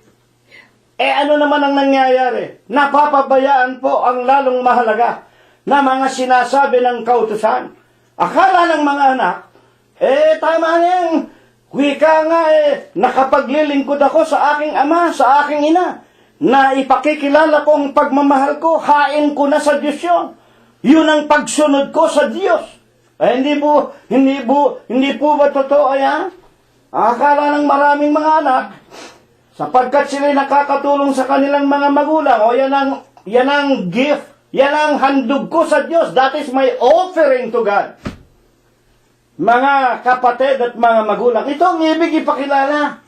ano naman ang nangyayari? Napapabayaan po ang lalong mahalaga na mga sinasabi ng kautusan. Akala ng mga anak, tama na yung wika nga nakapaglilingkod ako sa aking ama, sa aking ina, na ipakikilala ko ang pagmamahal ko, hain ko na sa Diyos yun. Yun ang pagsunod ko sa Diyos. Hindi po ba totoo yan? Akala ng maraming mga anak, sapagkat sila'y nakakatulong sa kanilang mga magulang, yan ang gift, yan ang handog ko sa Diyos, that is my offering to God. Mga kapatid at mga magulang, ito ang ibig ipakilala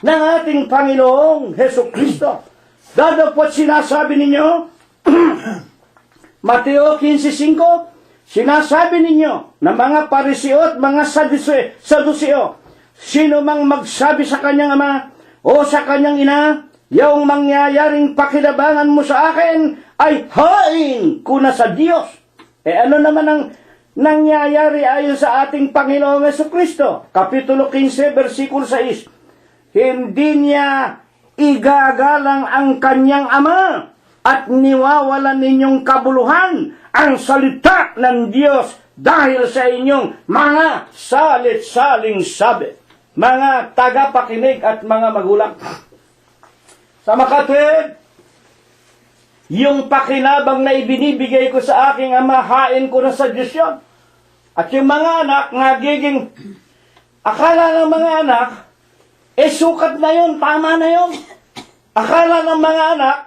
ng ating Panginoong Hesukristo. Dadapot sinasabi ninyo, Mateo 15:5, sinasabi ninyo na mga pariseo at mga saduseo, sino mang magsabi sa kanyang ama o sa kanyang ina, yaong mangyayaring pakinabangan mo sa akin, ay hain ko na sa Diyos. Ano naman ang nangyayari ayon sa ating Panginoong Jesucristo? Kapitulo 15, versikulo 6. Hindi niya igagalang ang kanyang ama at niwawalan ninyong kabuluhan ang salita ng Diyos dahil sa inyong mga salit-saling sabi. Mga tagapakinig at mga magulang. Sa makatwid, Yung pakinabang na ibinibigay ko sa aking ama, hain ko na sa Diyos yun. At yung mga anak, nagiging, akala ng mga anak, sukat na yun, tama na yun. Akala ng mga anak,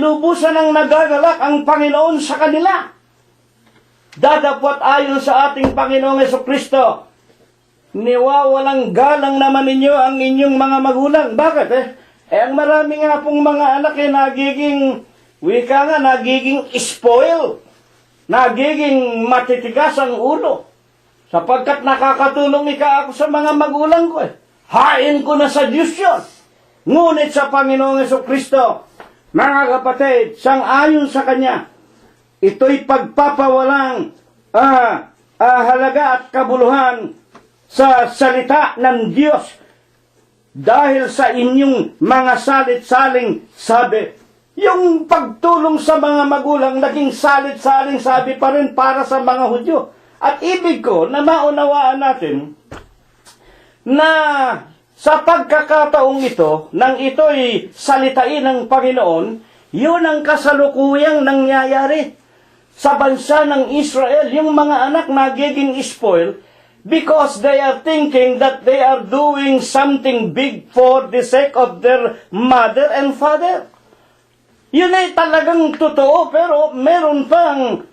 lubusan ng nagagalak ang Panginoon sa kanila. Dadapwat ayon sa ating Panginoong Jesucristo, niwawalang galang naman ninyo ang inyong mga magulang. Bakit ang marami nga pong mga anak nagiging, nagiging spoil. Nagiging matitigas ang ulo. Sapagkat nakakatulong ako sa mga magulang ko Hain ko na sa Diyos yun. Ngunit sa Panginoong Jesucristo, mga kapatid, sang-ayon sa Kanya, ito'y pagpapawalang halaga at kabuluhan sa salita ng Diyos dahil sa inyong mga salit-saling sabi. Yung pagtulong sa mga magulang naging salit-saling sabi pa rin para sa mga Hudyo. At ibig ko na maunawaan natin na sa pagkakataong ito, nang ito'y salitain ng Panginoon, yun ang kasalukuyang nangyayari sa bansa ng Israel. Yung mga anak nagiging spoil because they are thinking that they are doing something big for the sake of their mother and father. Yun ay talagang totoo, pero meron pang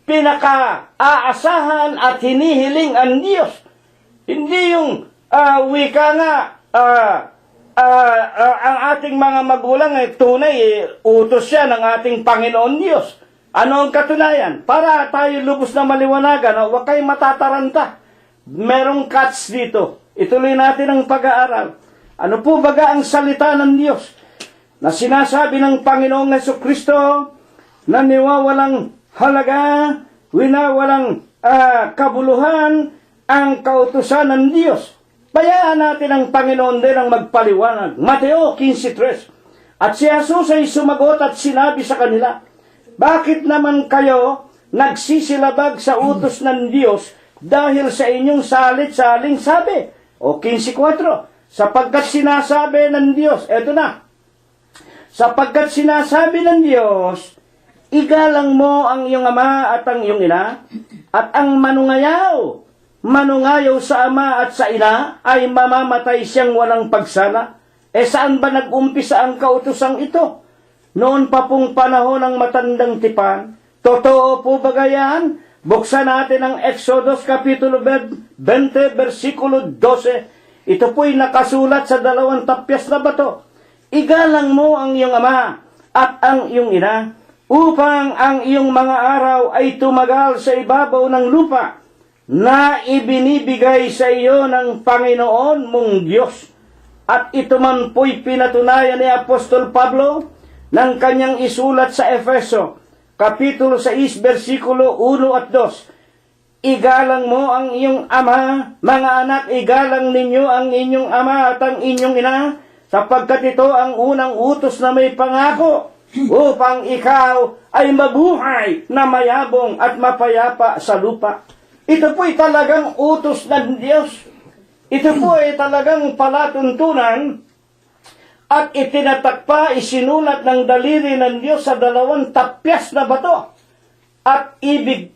pinaka-aasahan at hinihiling ang Diyos. Hindi yung ang ating mga magulang ay tunay, utos siya ng ating Panginoon Diyos. Ano ang katunayan? Para tayo lubos na maliwanagan, huwag kayo matataranta. Merong catch dito. Ituloy natin ang pag-aaral. Ano po baga ang salita ng Diyos na sinasabi ng Panginoong Jesucristo na niwawalang halaga, winawalang kabuluhan ang kautusan ng Diyos? Bayaan natin ang Panginoon din ang magpaliwanag. Mateo 15:3. At si Jesus ay sumagot at sinabi sa kanila, bakit naman kayo nagsisilabag sa utos ng Diyos dahil sa inyong salit-saling sabi? O 15:4. Sapagkat sinasabi ng Diyos, eto na, sapagkat sinasabi ng Diyos, igalang mo ang iyong ama at ang iyong ina, at ang manungayaw sa ama at sa ina, ay mamamatay siyang walang pagsala. Saan ba nag-umpisa ang kautosang ito? Noon pa pong panahon ng matandang tipan. Totoo po ba yan? Buksan natin ang Exodus Kapitulo 20, versikulo 12. Ito po'y nakasulat sa 2 tapyas na bato. Igalang mo ang iyong ama at ang iyong ina, upang ang iyong mga araw ay tumagal sa ibabaw ng lupa na ibinibigay sa iyo ng Panginoon mong Diyos. At ito man po'y pinatunayan ni Apostol Pablo ng kanyang isulat sa Efeso, Kapitulo 6, versikulo 1 at 2. Igalang mo ang iyong ama, mga anak, igalang ninyo ang inyong ama at ang inyong ina, sapagkat ito ang unang utos na may pangako, upang ikaw ay mabuhay na mayabong at mapayapa sa lupa. Ito po'y talagang utos ng Diyos. Ito po'y talagang palatuntunan at itinatakpa, isinulat ng daliri ng Diyos sa 2 tapyas na bato. At ibig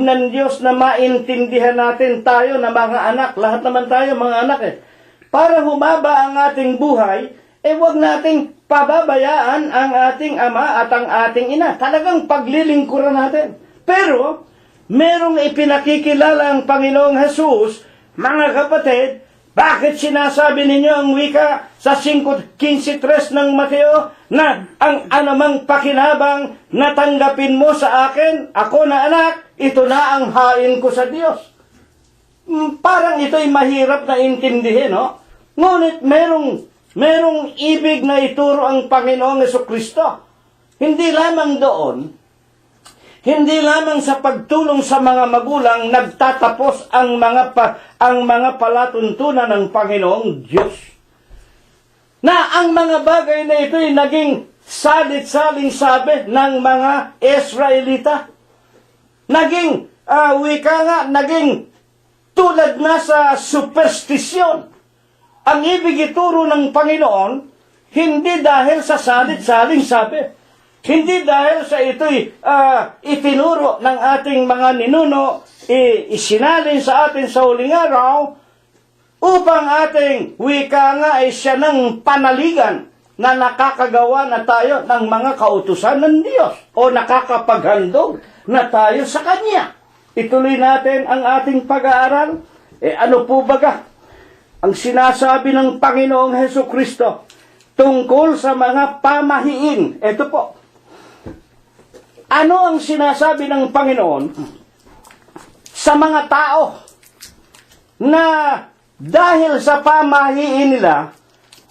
ng Diyos na maintindihan natin tayo na mga anak, lahat naman tayo mga anak para humaba ang ating buhay, wag nating pababayaan ang ating ama at ang ating ina. Talagang paglilingkuran natin. Pero, merong ipinakikilala ang Panginoong Jesus, mga kapatid. Bakit sinasabi ninyo ang wika sa 5:15 ng Mateo na ang anumang pakinabang na tanggapin mo sa akin, ako na anak, ito na ang hain ko sa Diyos? Parang ito'y mahirap na intindihin, no? Ngunit merong ibig na ituro ang Panginoong Jesucristo. Hindi lamang doon, hindi lamang sa pagtulong sa mga magulang nagtatapos ang mga palatuntunan ng Panginoong Diyos. Na ang mga bagay na ito ay naging salit-saling sabi ng mga Israelita. Naging, naging tulad na sa superstisyon. Ang ibig ituro ng Panginoon, hindi dahil sa salit-saling sabi. Hindi dahil sa ito'y itinuro ng ating mga ninuno, isinalin sa atin sa huling araw, upang ating wika nga ay siya ng panaligan na nakakagawa na tayo ng mga kautusan ng Diyos o nakakapaghandog na tayo sa Kanya. Ituloy natin ang ating pag-aaral. Ano po baga ang sinasabi ng Panginoong Hesukristo tungkol sa mga pamahiin? Ito po. Ano ang sinasabi ng Panginoon sa mga tao na dahil sa pamahiin nila,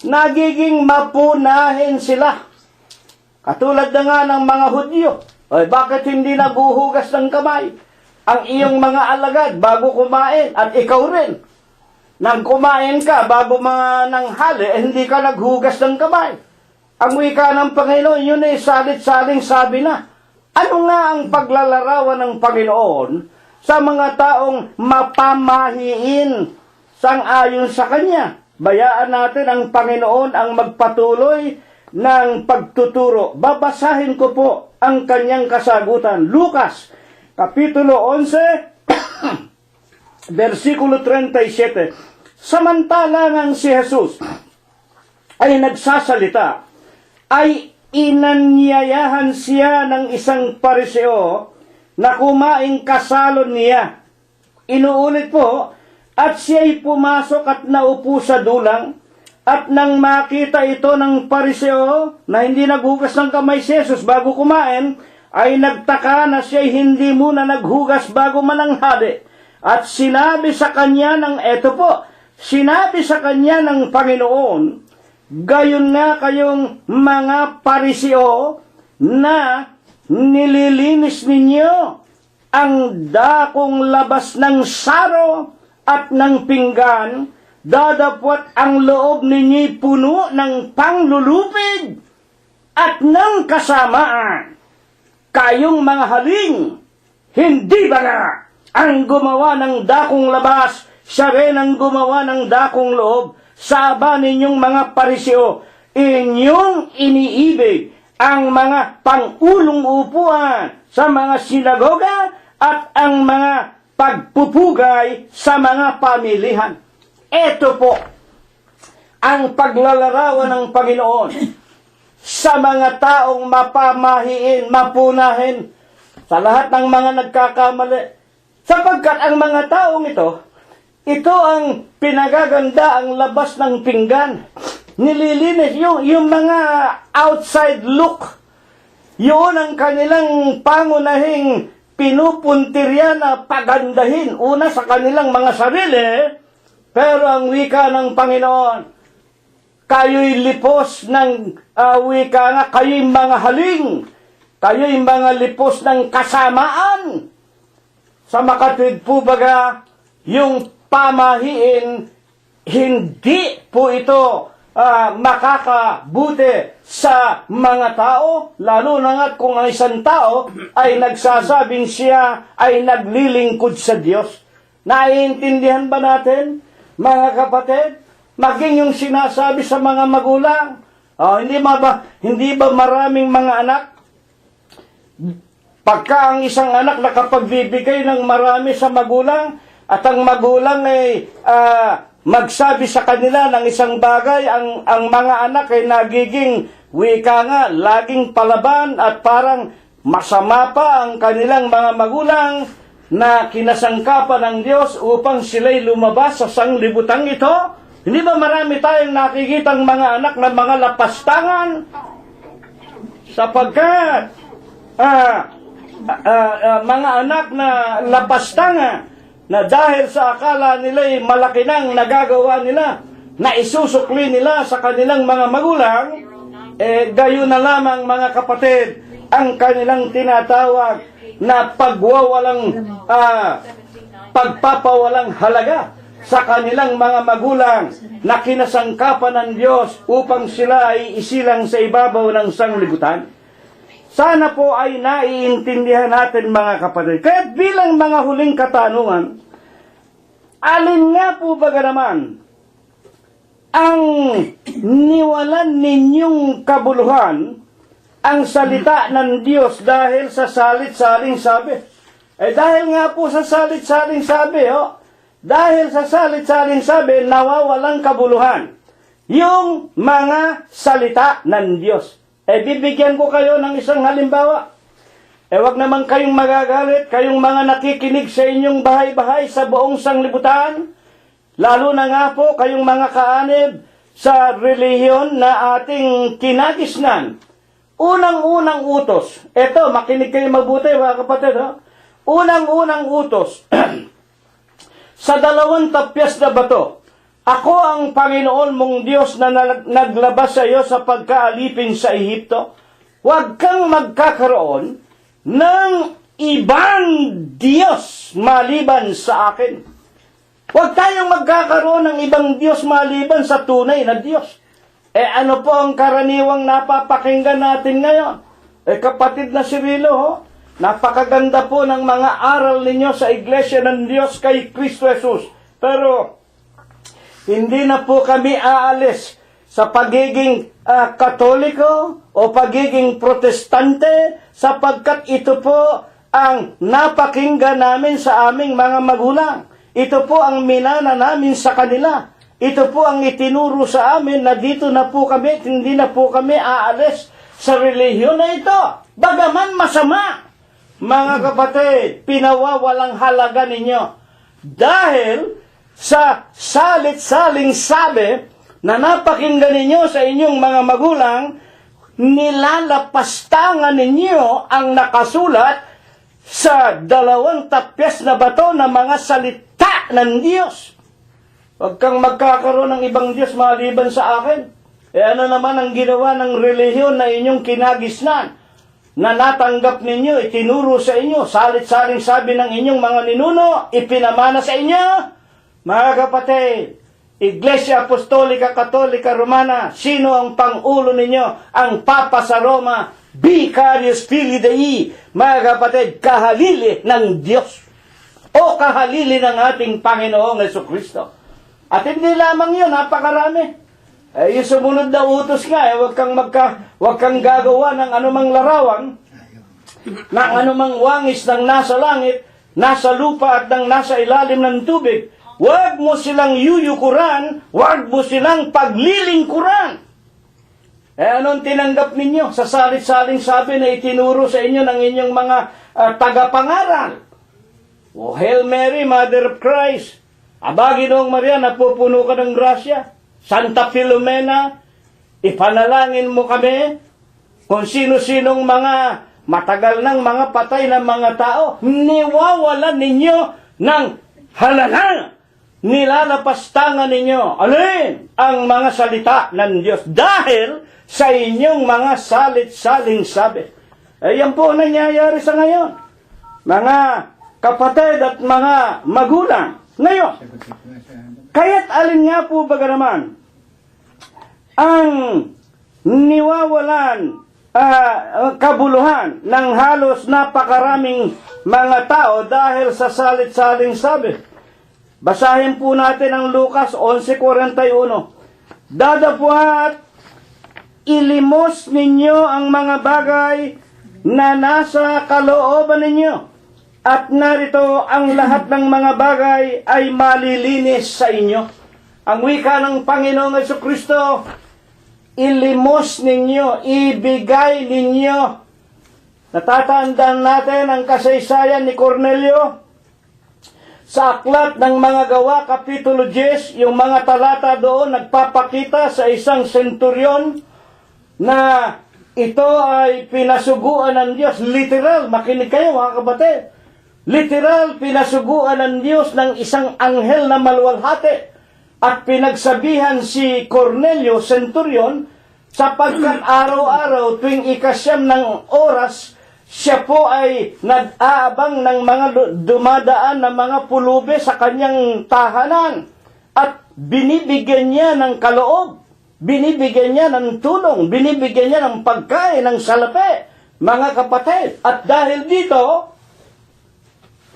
nagiging mapunahin sila? Katulad na nga ng mga Hudyo. Bakit hindi naguhugas ng kamay ang iyong mga alagad bago kumain? At ikaw rin, nang kumain ka bago mga nanghali, hindi ka naghugas ng kamay. Ang wika ng Panginoon, yun ay salit-saling sabi na. Ano nga ang paglalarawan ng Panginoon sa mga taong mapamahiin sang-ayon sa Kanya? Bayaan natin ang Panginoon ang magpatuloy ng pagtuturo. Babasahin ko po ang Kanyang kasagutan. Lucas, Kapitulo 11, versikulo 37. Samantalang si Jesus ay nagsasalita, ay inanyayahan siya ng isang pariseo na kumaing kasalon niya. Inuulit po, at siya'y pumasok at naupo sa dulang, at nang makita ito ng pariseo na hindi naghugas ng kamay si Jesus bago kumain, ay nagtaka na siya'y hindi muna naghugas bago mananghali. At sinabi sa kanya sinabi sa kanya ng Panginoon, gayon nga kayong mga pariseo na nililinis ninyo ang dakong labas ng saro at ng pinggan, dadapwat ang loob ninyo'y puno ng panglulupig at ng kasamaan. Kayong mga haling, hindi ba nga ang gumawa ng dakong labas, siya rin ang gumawa ng dakong loob? Saba ninyong mga pariseo, inyong iniibig ang mga pangulong upuan sa mga sinagoga at ang mga pagpupugay sa mga pamilihan. Ito po ang paglalarawan ng Panginoon sa mga taong mapamahiin, mapunahin, sa lahat ng mga nagkakamali. Sapagkat ang mga taong ito ang pinagaganda ang labas ng pinggan. Nililinis yung mga outside look. Yun ang kanilang pangunahing pinupuntirya na pagandahin. Una sa kanilang mga sarili, pero ang wika ng Panginoon, kayo'y lipos ng wika nga, kayo'y mga haling, kayo'y mga lipos ng kasamaan. Sa makatwid po baga, yung pamahiin, hindi po ito makakabuti sa mga tao, lalo na nga kung ang isang tao ay nagsasabing siya ay naglilingkod sa Diyos. Naiintindihan ba natin, mga kapatid? Maging yung sinasabi sa mga magulang, hindi ba maraming mga anak? Pagka ang isang anak nakapagbibigay ng marami sa magulang, at ang magulang ay magsabi sa kanila ng isang bagay, ang mga anak ay nagiging wika nga, laging palaban at parang masama pa ang kanilang mga magulang na kinasangkapan ng Diyos upang sila'y lumabas sa sanglibutang ito. Hindi ba marami tayong nakikitang mga anak na mga lapastangan? Sapagkat mga anak na lapastangan, na dahil sa akala nila'y malaki nang nagagawa nila, na isusukli nila sa kanilang mga magulang, gayon na lamang mga kapatid, ang kanilang tinatawag na pagpapawalang halaga sa kanilang mga magulang na kinasangkapan ng Diyos upang sila ay isilang sa ibabaw ng sanglibutan. Sana po ay naiintindihan natin mga kapatid. Kaya bilang mga huling katanungan, alin nga po ba naman ang niwalan ninyong kabuluhan ang salita ng Diyos dahil sa salit-saling sabi. Dahil nga po sa salit-saling sabi, dahil sa salit-saling sabi, nawawalang kabuluhan yung mga salita ng Diyos. Bibigyan ko kayo ng isang halimbawa. Wag naman kayong magagalit, kayong mga nakikinig sa inyong bahay-bahay sa buong sanglibutan, lalo na nga po kayong mga kaanib sa relihiyon na ating kinagisnan. Unang-unang utos, eto, makinig kayo mabuti mga kapatid, unang-unang utos, sa 2 tapyas na bato, ako ang Panginoon mong Diyos na naglabas sa iyo sa pagkaalipin sa Ehipto. Huwag kang magkakaroon ng ibang Diyos maliban sa akin. Huwag tayong magkakaroon ng ibang Diyos maliban sa tunay na Diyos. Ano po ang karaniwang napapakinggan natin ngayon? Kapatid na Cirilo, napakaganda po ng mga aral ninyo sa Iglesia ng Diyos kay Kristo Jesus. Pero, hindi na po kami aalis sa pagiging Katoliko o pagiging Protestante sapagkat ito po ang napakinggan namin sa aming mga magulang. Ito po ang minana namin sa kanila. Ito po ang itinuro sa amin na dito na po kami, hindi na po kami aalis sa relihiyon na ito. Bagaman masama, mga kapatid, pinawawalang halaga ninyo. Dahil sa salit-saling sabi na napakinggan ninyo sa inyong mga magulang, nilalapastangan ninyo ang nakasulat sa 2 tapyas na bato na mga salita ng Diyos. Huwag kang magkakaroon ng ibang Diyos maliban sa akin. Ano naman ang ginawa ng relihiyon na inyong kinagisnan? Na natanggap ninyo, itinuro sa inyo, salit-saling sabi ng inyong mga ninuno, ipinamana sa inyo. Mga kapatid, Iglesia Apostolika Katolika Romana, sino ang pangulo ninyo? Ang Papa sa Roma, Vicarius Filii Dei, mga kapatid, kahalili ng Diyos. O kahalili ng ating Panginoong Jesucristo. At hindi lamang yun, napakarami. Yung sumunod na utos nga, huwag kang gagawa ng anumang larawang, ng anumang wangis ng nasa langit, nasa lupa at ng nasa ilalim ng tubig. Huwag mo silang yuyukuran, huwag mo silang paglilingkuran. Anong tinanggap ninyo sa salit-saling sabi na itinuro sa inyo ng inyong mga tagapangaral? Hail Mary, Mother of Christ. Ginoong Maria, napupuno ka ng grasya. Santa Filomena, ipanalangin mo kami. Kung sino-sinong mga matagal ng mga patay na mga tao, niwawalan ninyo ng halala. Nilalapastangan ninyo. Alin? Ang mga salita ng Diyos. Dahil sa inyong mga salit-saling sabi. Yan po nangyayari sa ngayon. Mga kapatid at mga magulang. Ngayon, kaya't alin nga po baga naman ang niwawalan kabuluhan ng halos napakaraming mga tao dahil sa salit-saling sabi. Basahin po natin ang Lucas 11:41. Dadapwat, ilimos ninyo ang mga bagay na nasa kalooban ninyo. At narito ang lahat ng mga bagay ay malilinis sa inyo. Ang wika ng Panginoong Jesucristo, ilimos ninyo, ibigay ninyo. Natatandaan natin ang kasaysayan ni Cornelio sa aklat ng mga gawa, Kapitulo 10, yung mga talata doon nagpapakita sa isang senturyon na ito ay pinasuguan ng Diyos. Literal, makinig kayo mga kapatid. Literal, pinasuguan ng Diyos ng isang anghel na maluwalhati at pinagsabihan si Cornelio, centurion, sapagkat araw-araw tuwing ikasyam ng oras, siya po ay nag-aabang ng mga dumadaan na mga pulubi sa kanyang tahanan at binibigyan niya ng kaloob, binibigyan niya ng tulong, binibigyan niya ng pagkain, ng salapi, mga kapatid. At dahil dito,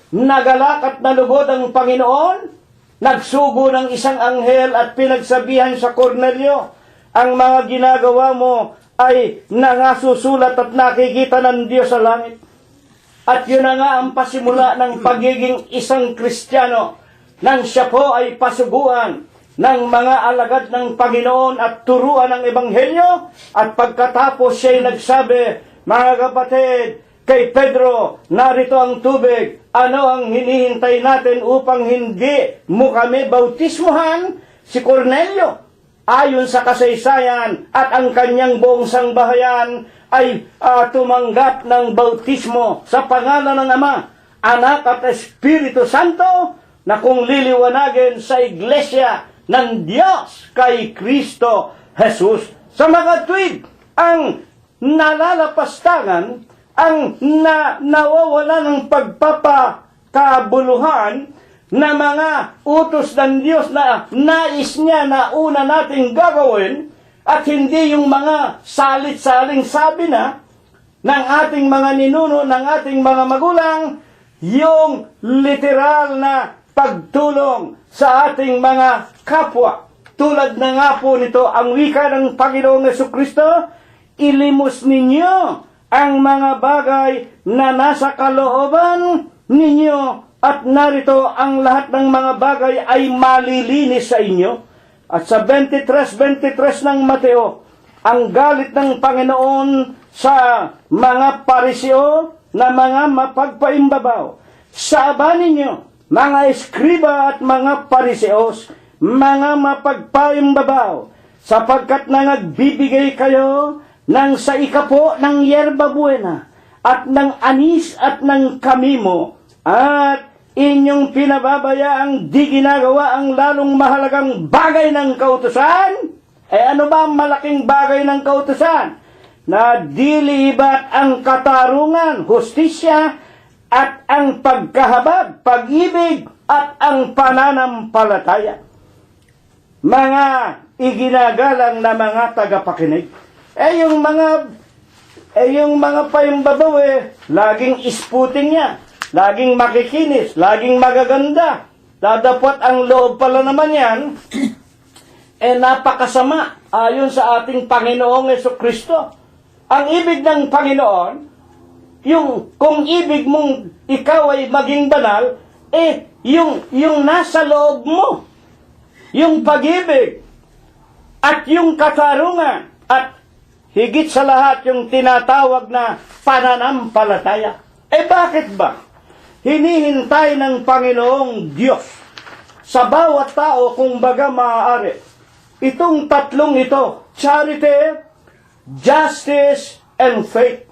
nagalak at nalugod ang Panginoon, nagsugo ng isang anghel at pinagsabihan sa Cornelio, ang mga ginagawa mo ay nangasusulat at nakikita ng Diyos sa langit. At yun na nga ang pasimula ng pagiging isang Kristiyano nang siya po ay pasuguan ng mga alagad ng Panginoon at turuan ng Ebanghelyo. At pagkatapos siya'y nagsabi, mga kapatid, kay Pedro, narito ang tubig. Ano ang hinihintay natin upang hindi mo kami bautismuhan? Si Cornelio, ayon sa kasaysayan at ang kanyang buong sangbahayan, ay tumanggap ng bautismo sa pangalan ng Ama, Anak at Espiritu Santo, na kung liliwanagin sa iglesia ng Diyos kay Kristo Jesus. Sa mga tuwid, ang nalalapastangan, ang nawawala ng pagpapakabuluhan na mga utos ng Diyos na nais niya na una nating gagawin, at hindi yung mga salit-saling sabi na ng ating mga ninuno, ng ating mga magulang, yung literal na pagtulong sa ating mga kapwa. Tulad na nga po nito ang wika ng Panginoong Jesucristo, ilimos ninyo ang mga bagay na nasa kalooban ninyo, at narito ang lahat ng mga bagay ay malilinis sa inyo. At sa 23 ng Mateo, ang galit ng Panginoon sa mga pariseo na mga mapagpaimbabaw. Sa aba ninyo, mga eskriba at mga pariseos, mga mapagpaimbabaw, sapagkat na nagbibigay kayo ng sa ikapo ng yerba buena, at ng anis at ng kamimo, at inyong pinababayaang di ginagawa ang lalong mahalagang bagay ng kautusan. Ano ba ang malaking bagay ng kautusan? Na dilibat ang katarungan, hustisya, at ang pagkahabag, pag-ibig, at ang pananampalataya. Mga iginagalang na mga tagapakinig. Yung mga paimbabaw, laging isputing niya. Laging makikinis, laging magaganda. Dadapot ang loob pala naman yan, napakasama ayon sa ating Panginoong Jesucristo. Ang ibig ng Panginoon, kung ibig mong ikaw ay maging banal, yung nasa loob mo, yung pag-ibig, at yung katarungan, at higit sa lahat yung tinatawag na pananampalataya. Bakit ba hinihintay ng Panginoong Diyos sa bawat tao kung baga maaari itong tatlong ito: charity, justice, and faith?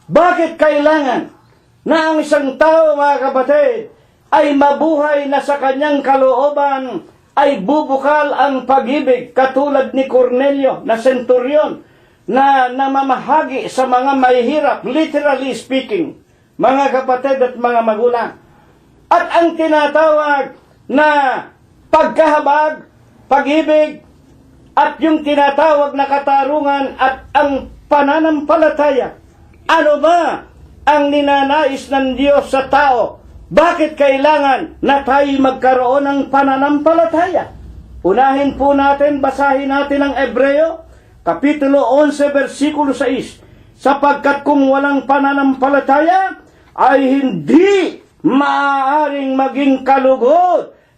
Bakit kailangan na ang isang tao, mga kapatid, ay mabuhay na sa kanyang kalooban ay bubukal ang pag-ibig, katulad ni Cornelio na centurion na namamahagi sa mga mahihirap, literally speaking, mga kapatid at mga magulang. At ang tinatawag na pagkahabag, pag-ibig, at yung tinatawag na katarungan at ang pananampalataya. Ano ba ang ninanais ng Diyos sa tao? Bakit kailangan na tayo magkaroon ng pananampalataya? Unahin po natin, basahin natin ang Ebreo, Kapitulo 11, versikulo 6. Sapagkat kung walang pananampalataya, ay hindi maaaring maging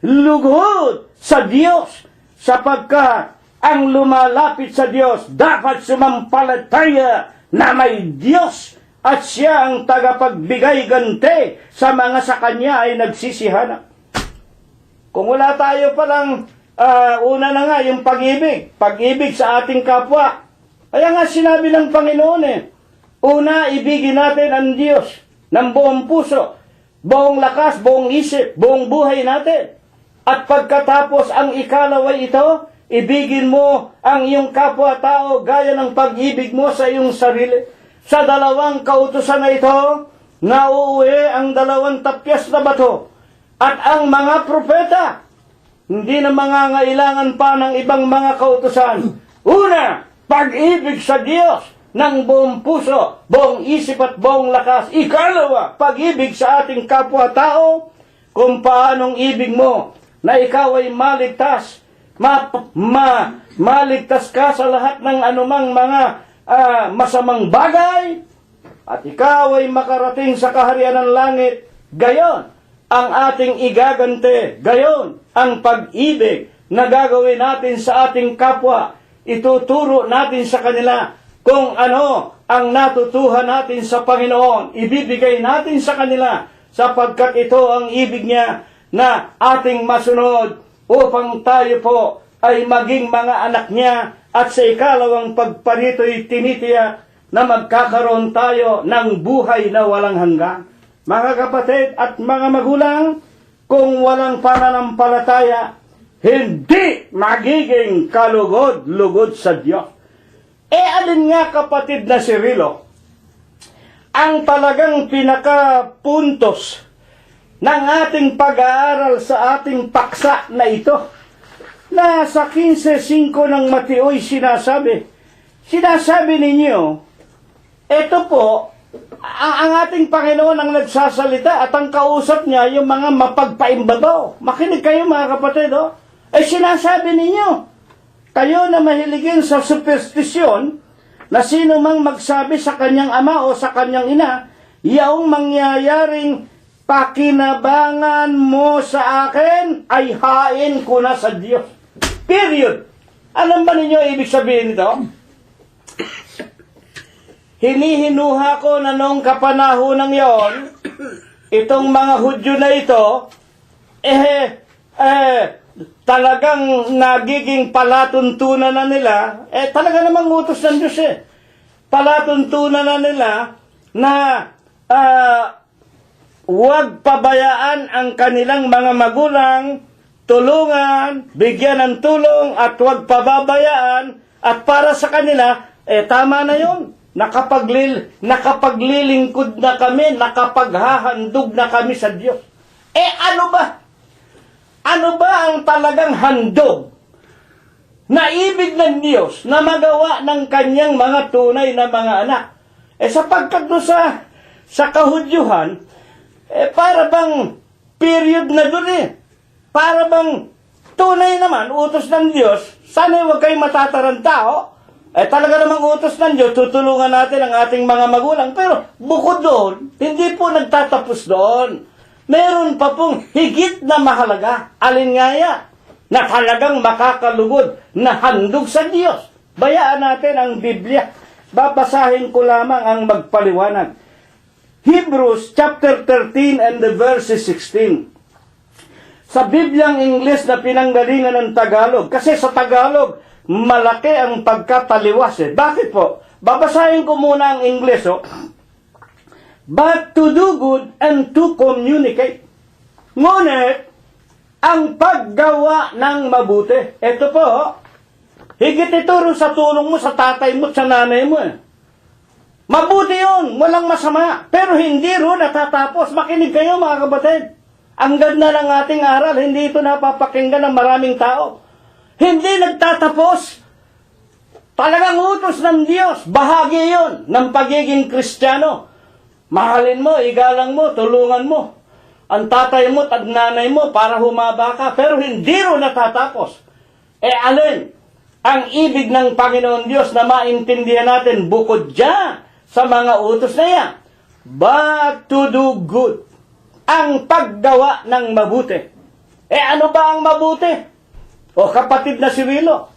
lugod sa Diyos, sapagkat ang lumalapit sa Diyos dapat sumampalataya na may Diyos at siya ang tagapagbigay ganti sa mga sa Kanya ay nagsisihanap. Kung wala tayo palang una na nga yung pag-ibig sa ating kapwa. Kaya nga sinabi ng Panginoon una, ibigin natin ang Diyos ng buong puso, buong lakas, buong isip, buong buhay natin. At pagkatapos ang ikalaway ito, ibigin mo ang iyong kapwa-tao gaya ng pag-ibig mo sa iyong sarili. Sa dalawang kautusan na ito, nauuwi ang 2 tapyas na bato. At ang mga propeta, hindi na mangangailangan pa ng ibang mga kautusan. Una, pag-ibig sa Diyos ng buong puso, buong isip at buong lakas. Ikalawa, pag-ibig sa ating kapwa-tao, kung paanong ibig mo na ikaw ay maligtas, maligtas ka sa lahat ng anumang mga masamang bagay, at ikaw ay makarating sa kaharian ng langit, gayon ang ating igagante, gayon ang pag-ibig na gagawin natin sa ating kapwa. Ituturo natin sa kanila kung ano ang natutuhan natin sa Panginoon. Ibibigay natin sa kanila sapagkat ito ang ibig niya na ating masunod upang tayo po ay maging mga anak niya at sa ikalawang pagparito'y tinitiyak na magkakaroon tayo ng buhay na walang hanggan. Mga kapatid at mga magulang, kung walang pananampalataya, hindi magiging kalugod-lugod sa Diyos. Alin nga kapatid na si Rilo, ang talagang pinakapuntos ng ating pag-aaral sa ating paksa na ito, na sa 15:5 ng Mateo'y sinasabi ninyo, ito po, ang ating Panginoon ang nagsasalita at ang kausap niya yung mga mapagpaimbabaw. Makinig kayo mga kapatid, sinasabi ninyo, kayo na mahiligin sa superstisyon, na sino mang magsabi sa kanyang ama o sa kanyang ina, yaong mangyayaring pakinabangan mo sa akin, ay hain ko na sa Diyos. Period. Alam ba ninyo ibig sabihin nito? Hinihinuha ko na noong kapanahon yon, itong mga Hudyo na ito, talagang nagiging palatuntunan na nila, talaga namang utos ng Diyos palatuntunan na nila na huwag pabayaan ang kanilang mga magulang, tulungan, bigyan ng tulong, at huwag pababayaan, at para sa kanila, tama na yun. Nakapaglilingkod na kami, nakapaghahandog na kami sa Diyos. Ano ba? Ano ba ang talagang handog na ibig ng Diyos na magawa ng kanyang mga tunay na mga anak? Sapagkat doon sa kahudyuhan, para bang period na doon para bang tunay naman, utos ng Diyos, sana huwag kayong matatarang tao, talaga namang utos ng Diyos, tutulungan natin ang ating mga magulang. Pero bukod doon, hindi po nagtatapos doon. Meron pa pong higit na mahalaga. Alin nga yan? Na talagang makakalugod na handog sa Diyos. Bayaan natin ang Biblia. Babasahin ko lamang ang magpaliwanag. Hebrews chapter 13 and the verses 16. Sa Bibliang Ingles na pinanggalingan ng Tagalog. Kasi sa Tagalog, malaki ang pagkataliwas. Bakit po? Babasahin ko muna ang Ingles. But to do good and to communicate. Ngunit, ang paggawa ng mabuti. Ito po, higit ito rin sa tulong mo sa tatay mo at sa nanay mo. Mabuti yun, walang masama. Pero hindi rin natatapos. Makinig kayo mga kapatid. Ang ganda ng ating aral, hindi ito napapakinggan ng maraming tao. Hindi nagtatapos. Talagang utos ng Diyos. Bahagi yun ng pagiging Kristiyano. Mahalin mo, igalang mo, tulungan mo ang tatay mo at nanay mo para humaba ka. Pero hindi rin natatapos. Alin ang ibig ng Panginoon Diyos na maintindihan natin bukod dyan sa mga utos na yan? But to do good. Ang paggawa ng mabuti. Ano ba ang mabuti? O kapatid na si Rilo,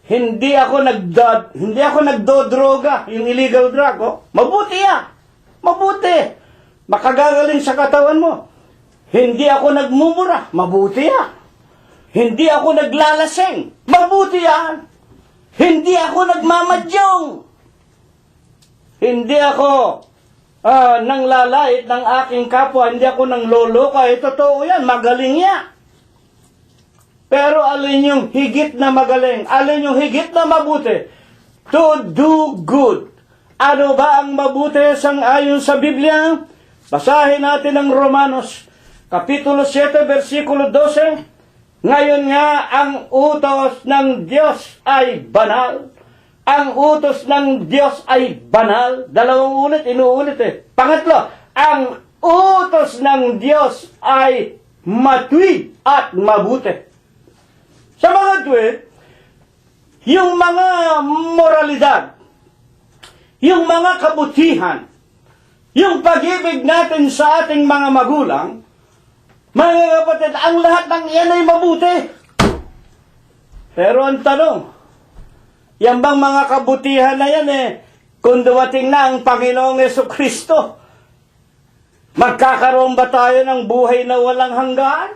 hindi ako nagdodroga, yung illegal drug. Mabuti yan. Mabuti. Makagagaling sa katawan mo. Hindi ako nagmumura. Mabuti yan. Hindi ako naglalasing. Mabuti yan. Hindi ako nagmamadyong. Hindi ako nang lalait ng aking kapwa. Hindi ako nang loloka. Totoo yan. Magaling yan. Pero alin yung higit na magaling? Alin yung higit na mabuti? To do good. Ano ba ang mabuti ayon sa Biblia? Basahin natin ang Romanos, Kapitulo 7, versikulo 12. Ngayon nga, ang utos ng Diyos ay banal. Ang utos ng Diyos ay banal. Dalawang ulit, inuulit Pangatlo, ang utos ng Diyos ay matuwid at mabuti. Sa mga tuwid, yung mga moralidad, yung mga kabutihan, yung pag-ibig natin sa ating mga magulang, mga kapatid, ang lahat ng iyan ay mabuti. Pero ang tanong, yan bang mga kabutihan na yan kung dumating na ang Panginoong Jesucristo, magkakaroon ba tayo ng buhay na walang hanggan?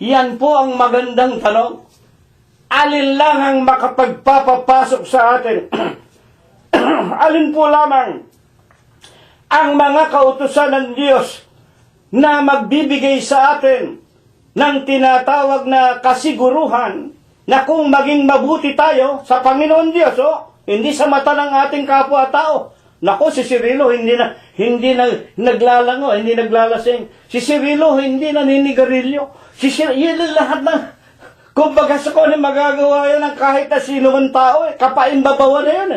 Yan po ang magandang tanong. Alin lang ang makapagpapapasok sa atin? Alin po lamang ang mga kautusan ng Diyos na magbibigay sa atin ng tinatawag na kasiguruhan na kung maging mabuti tayo sa Panginoon Diyos, hindi sa mata ng ating kapwa-tao. Naku, si Cirilo hindi na naglalango, hindi naglalasing. Si Cirilo hindi naninigarilyo. Yun lahat ng, kumbaga sa kung magagawa yun ng kahit na sino man tao, kapaimbabawan na yun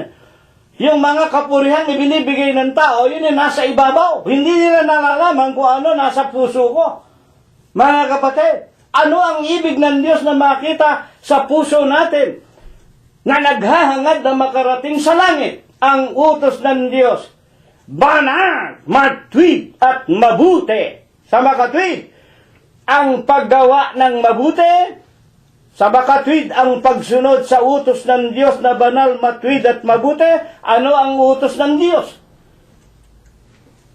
Yung mga kapurihan ibinibigay ng tao, yun nasa ibabaw. Hindi nila nalalaman kung ano nasa puso ko. Mga kapatid, ano ang ibig ng Diyos na makita sa puso natin na naghahangad na makarating sa langit? Ang utos ng Diyos, banal, matwid at mabuti. Sa makatwid, ang paggawa ng mabuti. Sa makatwid, ang pagsunod sa utos ng Diyos na banal, matwid at mabuti. Ano ang utos ng Diyos?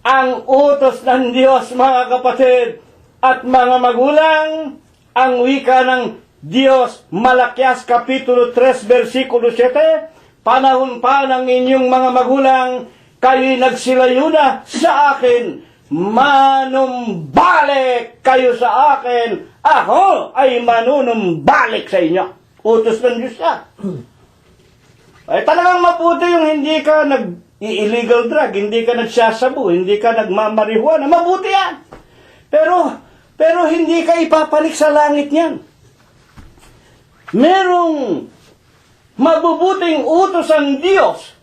Ang utos ng Diyos, mga kapatid at mga magulang, ang wika ng Diyos, Malakias Kapitulo 3, versikulo 7, panahon pa ng inyong mga magulang, kayo'y nagsilayuna sa akin, manumbalik kayo sa akin, ako ay manunumbalik sa inyo. Utos ng Diyos siya. Ay talagang mabuti yung hindi ka nag-illegal drug, hindi ka nagsasabu, hindi ka nagmamarihuana. Mabuti yan. Pero hindi ka ipapanik sa langit niyan. Merong mabubuting utos ang Diyos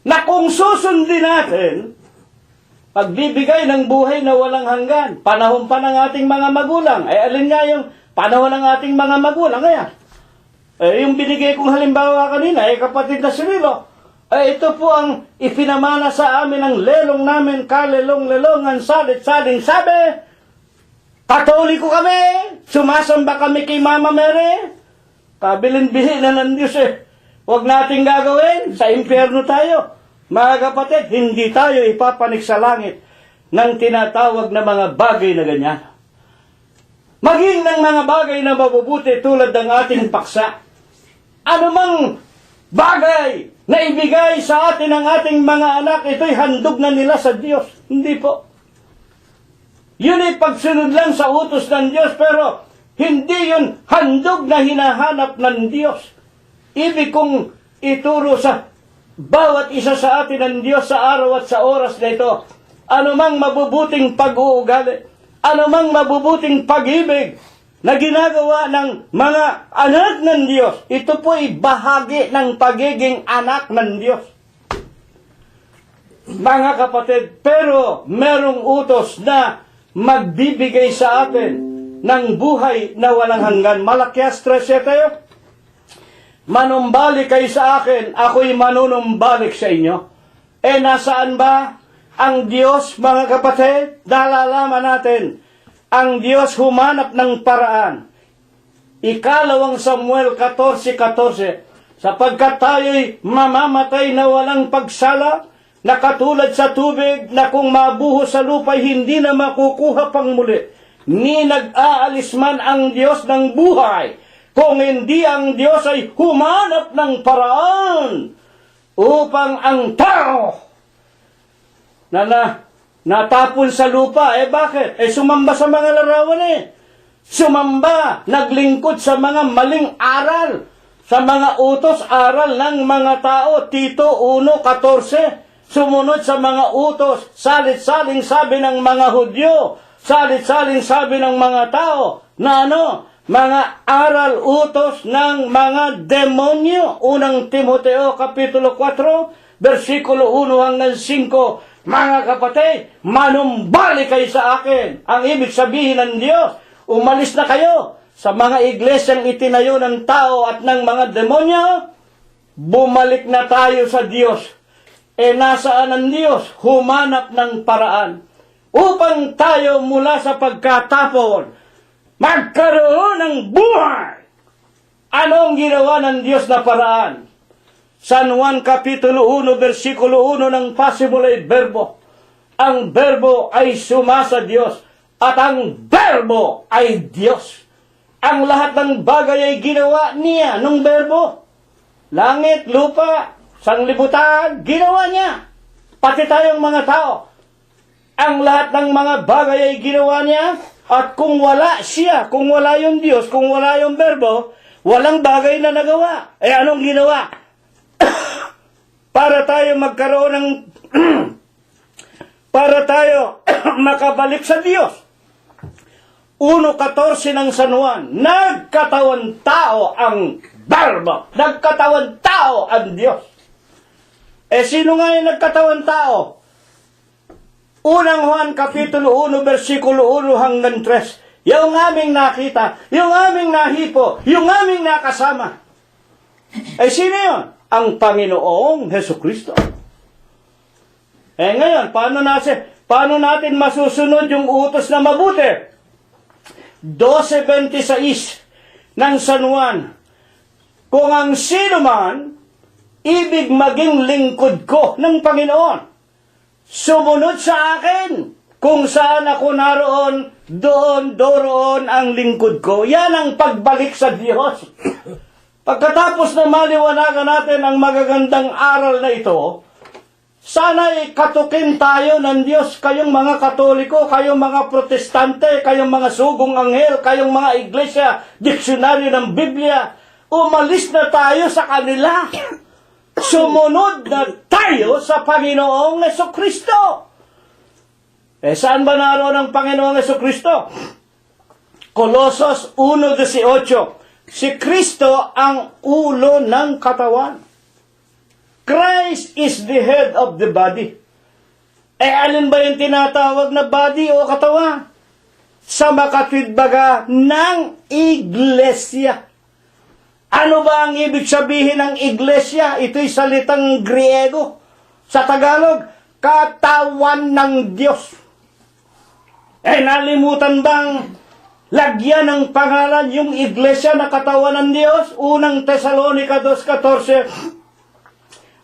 na kung susundin natin, pagbibigay ng buhay na walang hanggan. Panahon pa ng ating mga magulang. Alin nga yung panahon ng ating mga magulang? Yung binigay kong halimbawa kanina, kapatid na Cirilo. Ito po ang ipinamana sa amin ng lelong namin, kalelong-lelongan, salit-saling sabi. Katoliko kami, sumasamba kami kay Mama Mary. Kabilin-bihin na ng Diyos Huwag nating gagawin, sa impyerno tayo. Mga kapatid, hindi tayo ipapanik sa langit ng tinatawag na mga bagay na ganyan. Maging ng mga bagay na mabubuti tulad ng ating paksa. Ano mang bagay na ibigay sa atin ng ating mga anak, ito'y handog na nila sa Diyos. Hindi po. Yun ay pagsunod lang sa utos ng Diyos, pero hindi yun handog na hinahanap ng Diyos. Ibig kong ituro sa bawat isa sa atin ng Diyos sa araw at sa oras na ito, anumang mabubuting pag-uugali, anumang mabubuting pag-ibig na ginagawa ng mga anak ng Diyos, ito po ay bahagi ng pagiging anak ng Diyos. Mga kapatid, pero merong utos na magbibigay sa atin ng buhay na walang hanggan. Malakias 3:7, manumbalik kayo sa akin, ako'y manunumbalik sa inyo. Nasaan ba ang Diyos, mga kapatid? Nalalaman natin, ang Diyos humanap ng paraan. Ikalawang Samuel 14:14, sapagkat tayo'y mamamatay na walang pagsala, na katulad sa tubig, na kung mabuhos sa lupa'y hindi na makukuha pang muli, ni nag-aalis man ang Diyos ng buhay, kung hindi ang Diyos ay humanap ng paraan upang ang tao na natapon sa lupa. Bakit? Sumamba sa mga larawan Sumamba, naglingkod sa mga maling aral, sa mga utos, aral ng mga tao. Tito 1:14, sumunod sa mga utos, salit-saling sabi ng mga Hudyo, salit-saling sabi ng mga tao, na mga aral utos ng mga demonyo. Unang Timoteo Kapitulo 4, versikulo 1 hanggang 5. Mga kapatid, manumbalik kayo sa akin. Ang ibig sabihin ng Diyos, umalis na kayo sa mga iglesyang itinayo ng tao at ng mga demonyo. Bumalik na tayo sa Diyos. nasaan ang Diyos? Humanap ng paraan upang tayo mula sa pagkatapon magkaroon ng buhay. Anong ginawa ng Diyos na paraan? San Juan Kapitulo 1, versikulo 1 ng pasimula ay berbo. Ang berbo ay sumasa Diyos at ang berbo ay Diyos. Ang lahat ng bagay ay ginawa niya nung berbo. Langit, lupa, sanglibutan, ginawa niya. Pati tayong mga tao. Ang lahat ng mga bagay ay ginawa niya. At kung wala siya, kung wala yung Diyos, kung wala yung berbo, walang bagay na nagawa. Anong ginawa? Para tayo magkaroon ng para tayo makabalik sa Diyos. 1:14 ng San Juan, nagkatawan tao ang berbo. Nagkatawan tao ang Diyos. Sino nga yung nagkatawan tao? Unang Juan Kapitulo 1, versikulo 1 hanggang 3. Yung aming nakita, yung aming nahipo, yung aming nakasama. Sino yun? Ang Panginoong Hesukristo. Ngayon, paano natin masusunod yung utos na mabuti? 12:26 ng San Juan. Kung ang sino man ibig maging lingkod ko ng Panginoon, sumunod sa akin. Kung saan ako naroon, doon ang lingkod ko. Yan ang pagbalik sa Diyos. Pagkatapos na maliwanagan natin ang magagandang aral na ito, sana'y katukin tayo ng Diyos, kayong mga Katoliko, kayong mga Protestante, kayong mga sugong anghel, kayong mga iglesia, diksyonaryo ng Biblia. Umalis na tayo sa kanila. Sumunod na tayo sa Panginoong Hesukristo. Saan ba naroon ang Panginoong Hesukristo? Colossus 1:18. Si Kristo ang ulo ng katawan. Christ is the head of the body. Alin ba yung tinatawag na body o katawan? Sa makatwidbaga ng iglesia. Ano ba ang ibig sabihin ng iglesia? Ito'y salitang Griego. Sa Tagalog, katawan ng Diyos. Nalimutan bang lagyan ng pangalan yung iglesia na katawan ng Diyos? Unang Tesalonica 2:14.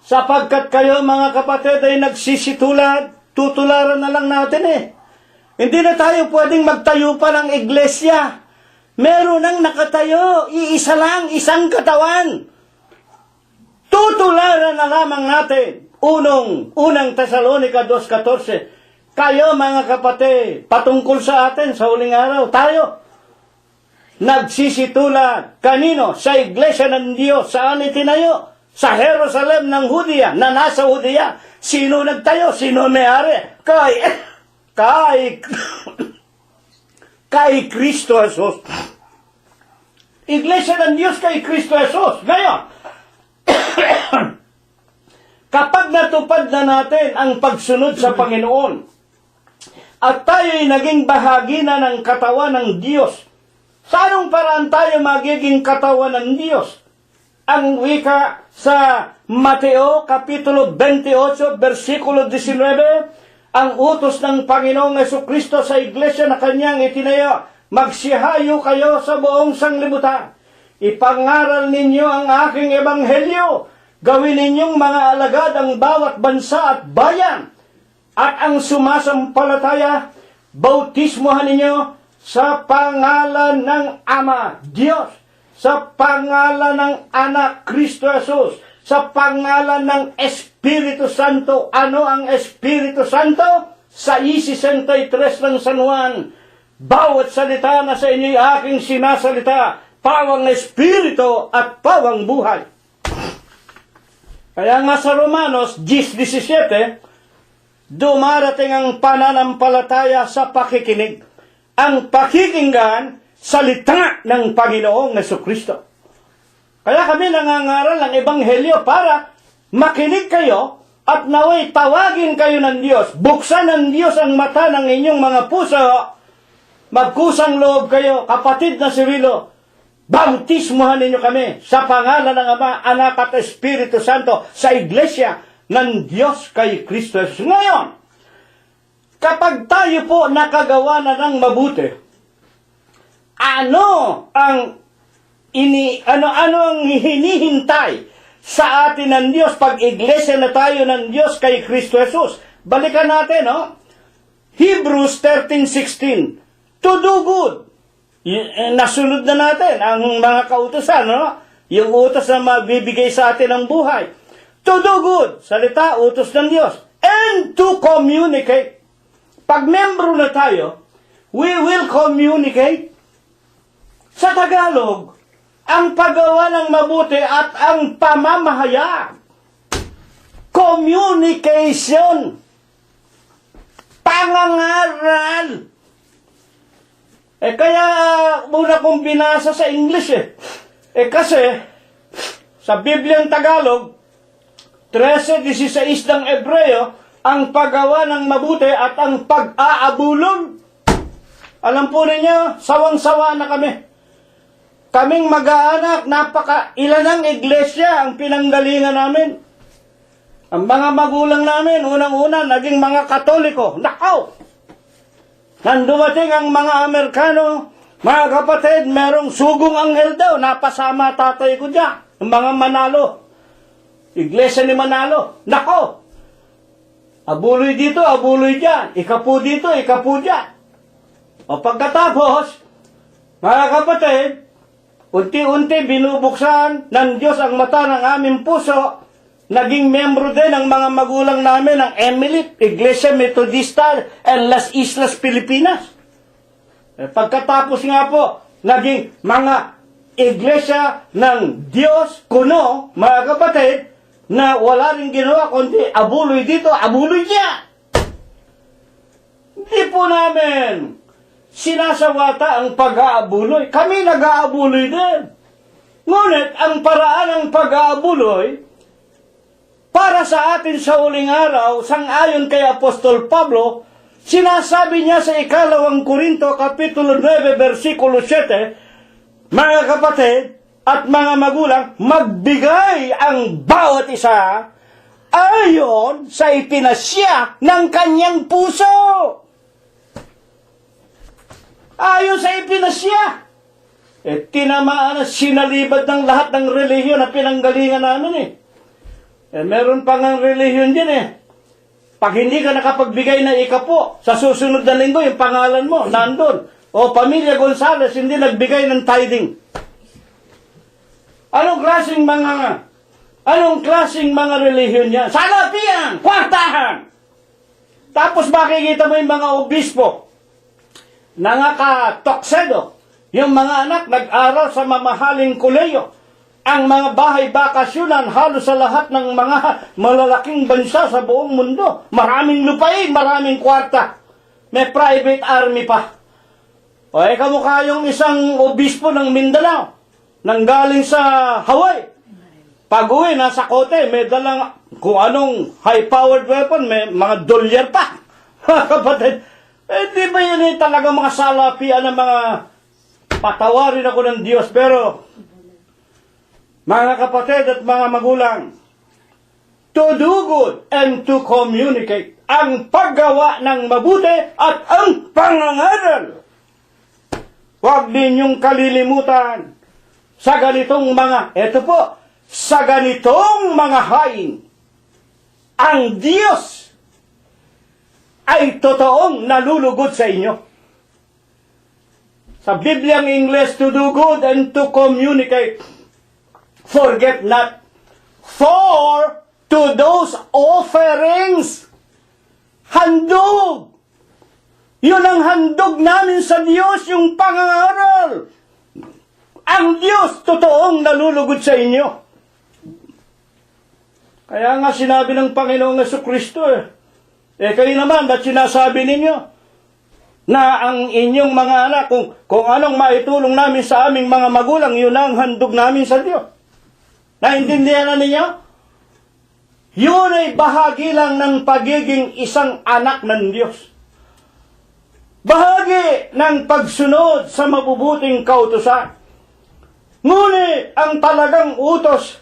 Sapagkat kayo mga kapatid ay nagsisitulad, tutularan na lang natin Hindi na tayo pwedeng magtayo pa ng iglesia. Meron nang nakatayo, iisa lang, isang katawan. Tutularan na lamang natin. Unang Tesalonica 2:14. Kayo mga kapatid, patungkol sa atin sa huling araw, tayo nagsisitulad. Kanino? Sa iglesia ng Diyos. Saan itinayo? Sa Jerusalem ng Hudiya, na nasa Hudiya. Sino nagtayo? Sino may-ari? Kay Kristo Jesus. Iglesia ng Diyos kay Kristo Jesus. Ngayon, kapag natupad na natin ang pagsunod sa Panginoon, at tayo'y naging bahagi na ng katawan ng Diyos, sa anong paraan tayo magiging katawan ng Diyos? Ang wika sa Mateo, Kapitulo 28, versikulo 19, ang utos ng Panginoong Hesukristo sa iglesia na kanyang itinayo, magsihayo kayo sa buong sanglibutan. Ipangaral ninyo ang aking ebanghelyo. Gawin ninyong mga alagad ang bawat bansa at bayan. At ang sumasampalataya, bautismohan ninyo sa pangalan ng Ama, Diyos, sa pangalan ng Anak, Kristo Jesus, sa pangalan ng Espiritu Santo. Ano ang Espiritu Santo? Sa 63 ng San Juan, bawat salita na sa inyo'y aking sinasalita, pawang Espiritu at pawang buhay. Kaya nga sa Romanos 10:17, dumarating ang pananampalataya sa pakikinig. Ang pakikinggan, salita ng Panginoong Hesukristo. Kaya kami nangangaral ng ebanghelyo para makinig kayo at naway tawagin kayo ng Diyos. Buksan ng Diyos ang mata ng inyong mga puso. Magkusang loob kayo, kapatid na Cirilo. Bautismohan ninyo kami sa pangalan ng Ama, Anak at Espiritu Santo sa iglesia. ng Diyos kay Kristo Jesus. Ngayon, kapag tayo po nakagawa na ng mabuti, ano ang hinihintay sa atin ng Diyos pag iglesia na tayo ng Diyos kay Kristo Jesus? Balikan natin, no? Hebrews 13:16. To do good. Nasunod na natin ang mga kautusan, no? Yung utos na mabibigay sa atin ng buhay. To do good. Salita, utos ng Diyos. And to communicate. Pag membro na tayo, we will communicate. Sa Tagalog, ang paggawa ng mabuti at ang pamamahayag. Communication. Pangangaral. Kaya muna kong binasa sa English kasi sa Bibliang Tagalog, 13:16 ng Ebreo, ang paggawa ng mabuti at ang pag-aabulong. Alam po ninyo, sawang-sawa na kami. Kaming mag-aanak, ilan ang iglesia ang pinanggalingan namin. Ang mga magulang namin, unang-una, naging mga Katoliko. Nakaw! Nandumating ang mga Amerikano, mga kapatid, merong sugong anghel daw, napasama tatay ko dyan. Ang mga Manalo. Iglesia ni Manalo. Nako! Abuloy dito, abuloy dyan. Ikapu dito, ikapu dyan. O pagkatapos, mga kapatid, unti-unti binubuksan ng Diyos ang mata ng aming puso. Naging membro din ang mga magulang namin ng Emelit, Iglesia Metodista and Las Islas Pilipinas. Pagkatapos nga po, naging mga iglesia ng Diyos, kuno, mga kapatid, na wala rin ginawa kundi abuloy dito, abuloy niya. Hindi po namin sinasawata ang pag-aabuloy. Kami nag-aabuloy din. Ngunit ang paraan ng pag-aabuloy, para sa atin sa huling araw, sang-ayon kay Apostol Pablo, sinasabi niya sa 2 Korinto, Kapitulo 9, versikulo 7, mga kapatid at mga magulang, magbigay ang bawat isa ayon sa ipinasya ng kanyang puso. Ayon sa ipinasya. Tinamaan na sinalibad ng lahat ng relihiyon na pinanggalingan namin meron pang ang relihiyon din Pag hindi ka nakapagbigay na ikapo, sa susunod na linggo, yung pangalan mo, nandun. O Pamilya Gonzales, hindi nagbigay ng tithing. Anong klaseng mga relihiyon yan? Salapian! Kwartahan! Tapos makikita mo yung mga obispo, nangaka-toksedo, yung mga anak nag-aral sa mamahaling koleyo, ang mga bahay bakasyonan halos sa lahat ng mga malalaking bansa sa buong mundo. Maraming lupain, maraming kwarta. May private army pa. O kamukha yung isang obispo ng Mindanao, nanggaling sa Hawaii. Pag-uwi, nasa kote, may dalang kung anong high-powered weapon, may mga dolyar pa. Kapatid, di ba yun talaga mga salapian ng mga patawarin ako ng Diyos, pero mga kapatid at mga magulang, to do good and to communicate, ang paggawa ng mabuti at ang pangangaral. Huwag ninyong kalilimutan sa ganitong sa ganitong mga hain, ang Diyos ay totoong nalulugod sa inyo. Sa Bibliang English, to do good and to communicate. Forget not, for to those offerings, handog. Yun ang handog namin sa Diyos, yung pangangaral. Ang Diyos, totoong nalulugod sa inyo. Kaya nga sinabi ng Panginoong Jesucristo kayo naman, ba't sinasabi ninyo na ang inyong mga anak, kung anong maitulong namin sa aming mga magulang, yun ang handog namin sa Diyos. Naintindihan na ninyo? Yun ay bahagi lang ng pagiging isang anak ng Diyos. Bahagi ng pagsunod sa mabubuting kautusan. Ngunit ang talagang utos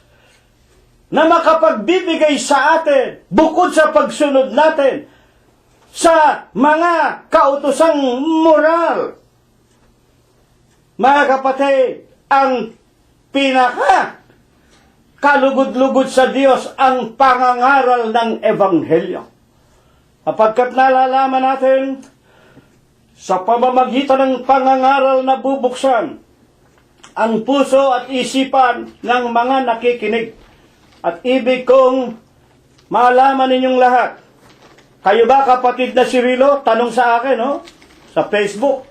na makapagbibigay sa atin, bukod sa pagsunod natin, sa mga kautosang moral. Mga kapatid, ang pinaka kalugod-lugod sa Diyos ang pangangaral ng Ebanghelyo. Kapagkat nalalaman natin, sa pamamagitan ng pangangaral na bubuksan ang puso at isipan ng mga nakikinig. At ibig kong malaman ninyong lahat. Kayo ba kapatid na si Rilo? Tanong sa akin, no? Sa Facebook.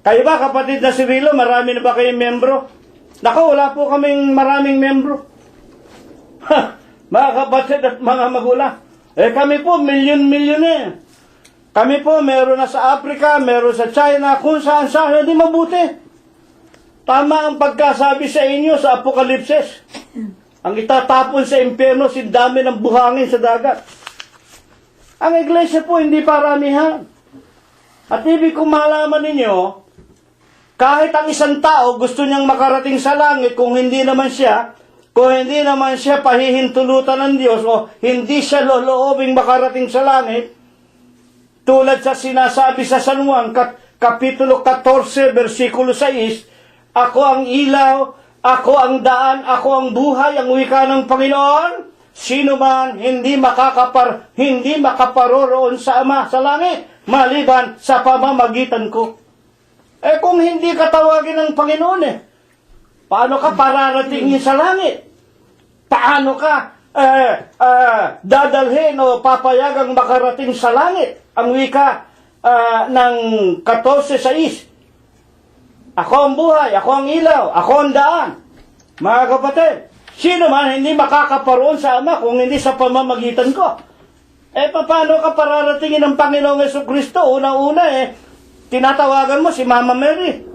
Kayo ba kapatid na si Rilo? Marami na ba kayong membro? Naku, wala po kaming maraming membro. Mga kapatid at mga magulang. Kami po, milyon-milyon eh. Kami po, meron na sa Africa, meron sa China, kung saan-saan, hindi mabuti. Tama ang pagkasabi sa inyo sa Apokalipsis. Ang itatapon sa impyerno, dami ng buhangin sa dagat. Ang iglesia po, hindi paramihan. At ibig kong malaman ninyo, kahit ang isang tao gusto niyang makarating sa langit, kung hindi naman siya pahihintulutan ng Diyos, o hindi siya loloobing makarating sa langit, tulad sa sinasabi sa San Juan, Kapitulo 14, versikulo 6, ako ang ilaw, ako ang daan, ako ang buhay, ang wika ng Panginoon. Sino man hindi makaparoroon sa Ama sa langit, maliban sa pamamagitan ko. Kung hindi ka tawagin ng Panginoon, paano ka pararatingin sa langit? Paano ka dadalhin o papayagang makarating sa langit? Ang wika ng 14:6. Ako ang buhay, ako ang ilaw, ako ang daan. Mga kapatid, sino man hindi makakaparoon sa Ama kung hindi sa pamamagitan ko? Paano ka pararatingin ng Panginoong Jesucristo? Una-una tinatawagan mo si Mama Mary.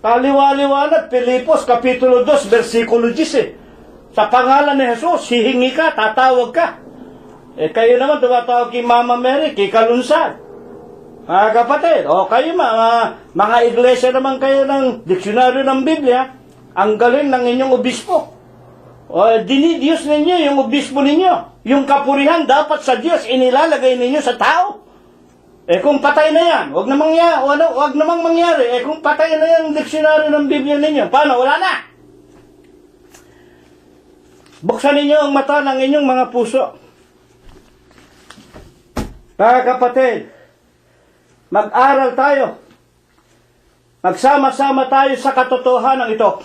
Kaliwa-liwanag, Pilipos, Kapitulo 2, versikulo 10. Sa pangalan ni Jesus, hihingi ka, tatawag ka. Kayo naman tumatawag kay Mama Mary, kay Kalunsad. Mga kapatid, kayo mga iglesia naman kayo ng diksyonaryo ng Biblia, ang galing ng inyong obispo. Dinidiyos ninyo yung obispo ninyo. Yung kapurihan dapat sa Diyos, inilalagay ninyo sa tao. Kung patay na yan, wag namang mangyari. Kung patay na yung diksyonaryo ng Biblia ninyo, paano? Wala na. Buksan ninyo ang mata ng inyong mga puso. Mga kapatid, mag-aral tayo. Magsama-sama tayo sa katotohanan ito.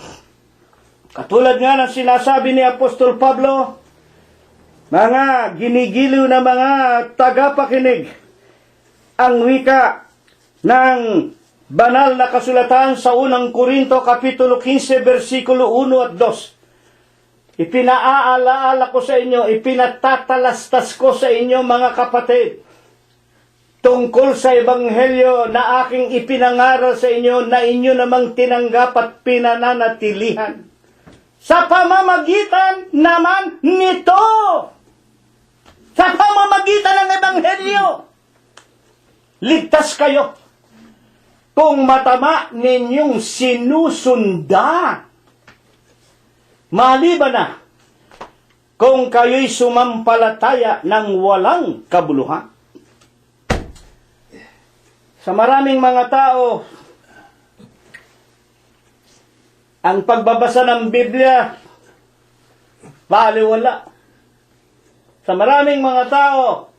Katulad nga ng sinasabi ni Apostol Pablo, mga ginigiliw na mga tagapakinig, ang wika ng banal na kasulatan sa unang Korinto, Kapitulo 15, versikulo 1 at 2. Ipinaaalaala ko sa inyo, ipinatatalastas ko sa inyo mga kapatid, tungkol sa Ebanghelyo na aking ipinangaral sa inyo na inyo namang tinanggap at pinananatilihan. Sa pamamagitan naman nito, sa pamamagitan ng Ebanghelyo, ligtas kayo kung matama ninyong sinusunda. Maliban na kung kayo'y sumampalataya ng walang kabuluhan. Sa maraming mga tao, ang pagbabasa ng Biblia, baliwala. Sa maraming mga tao,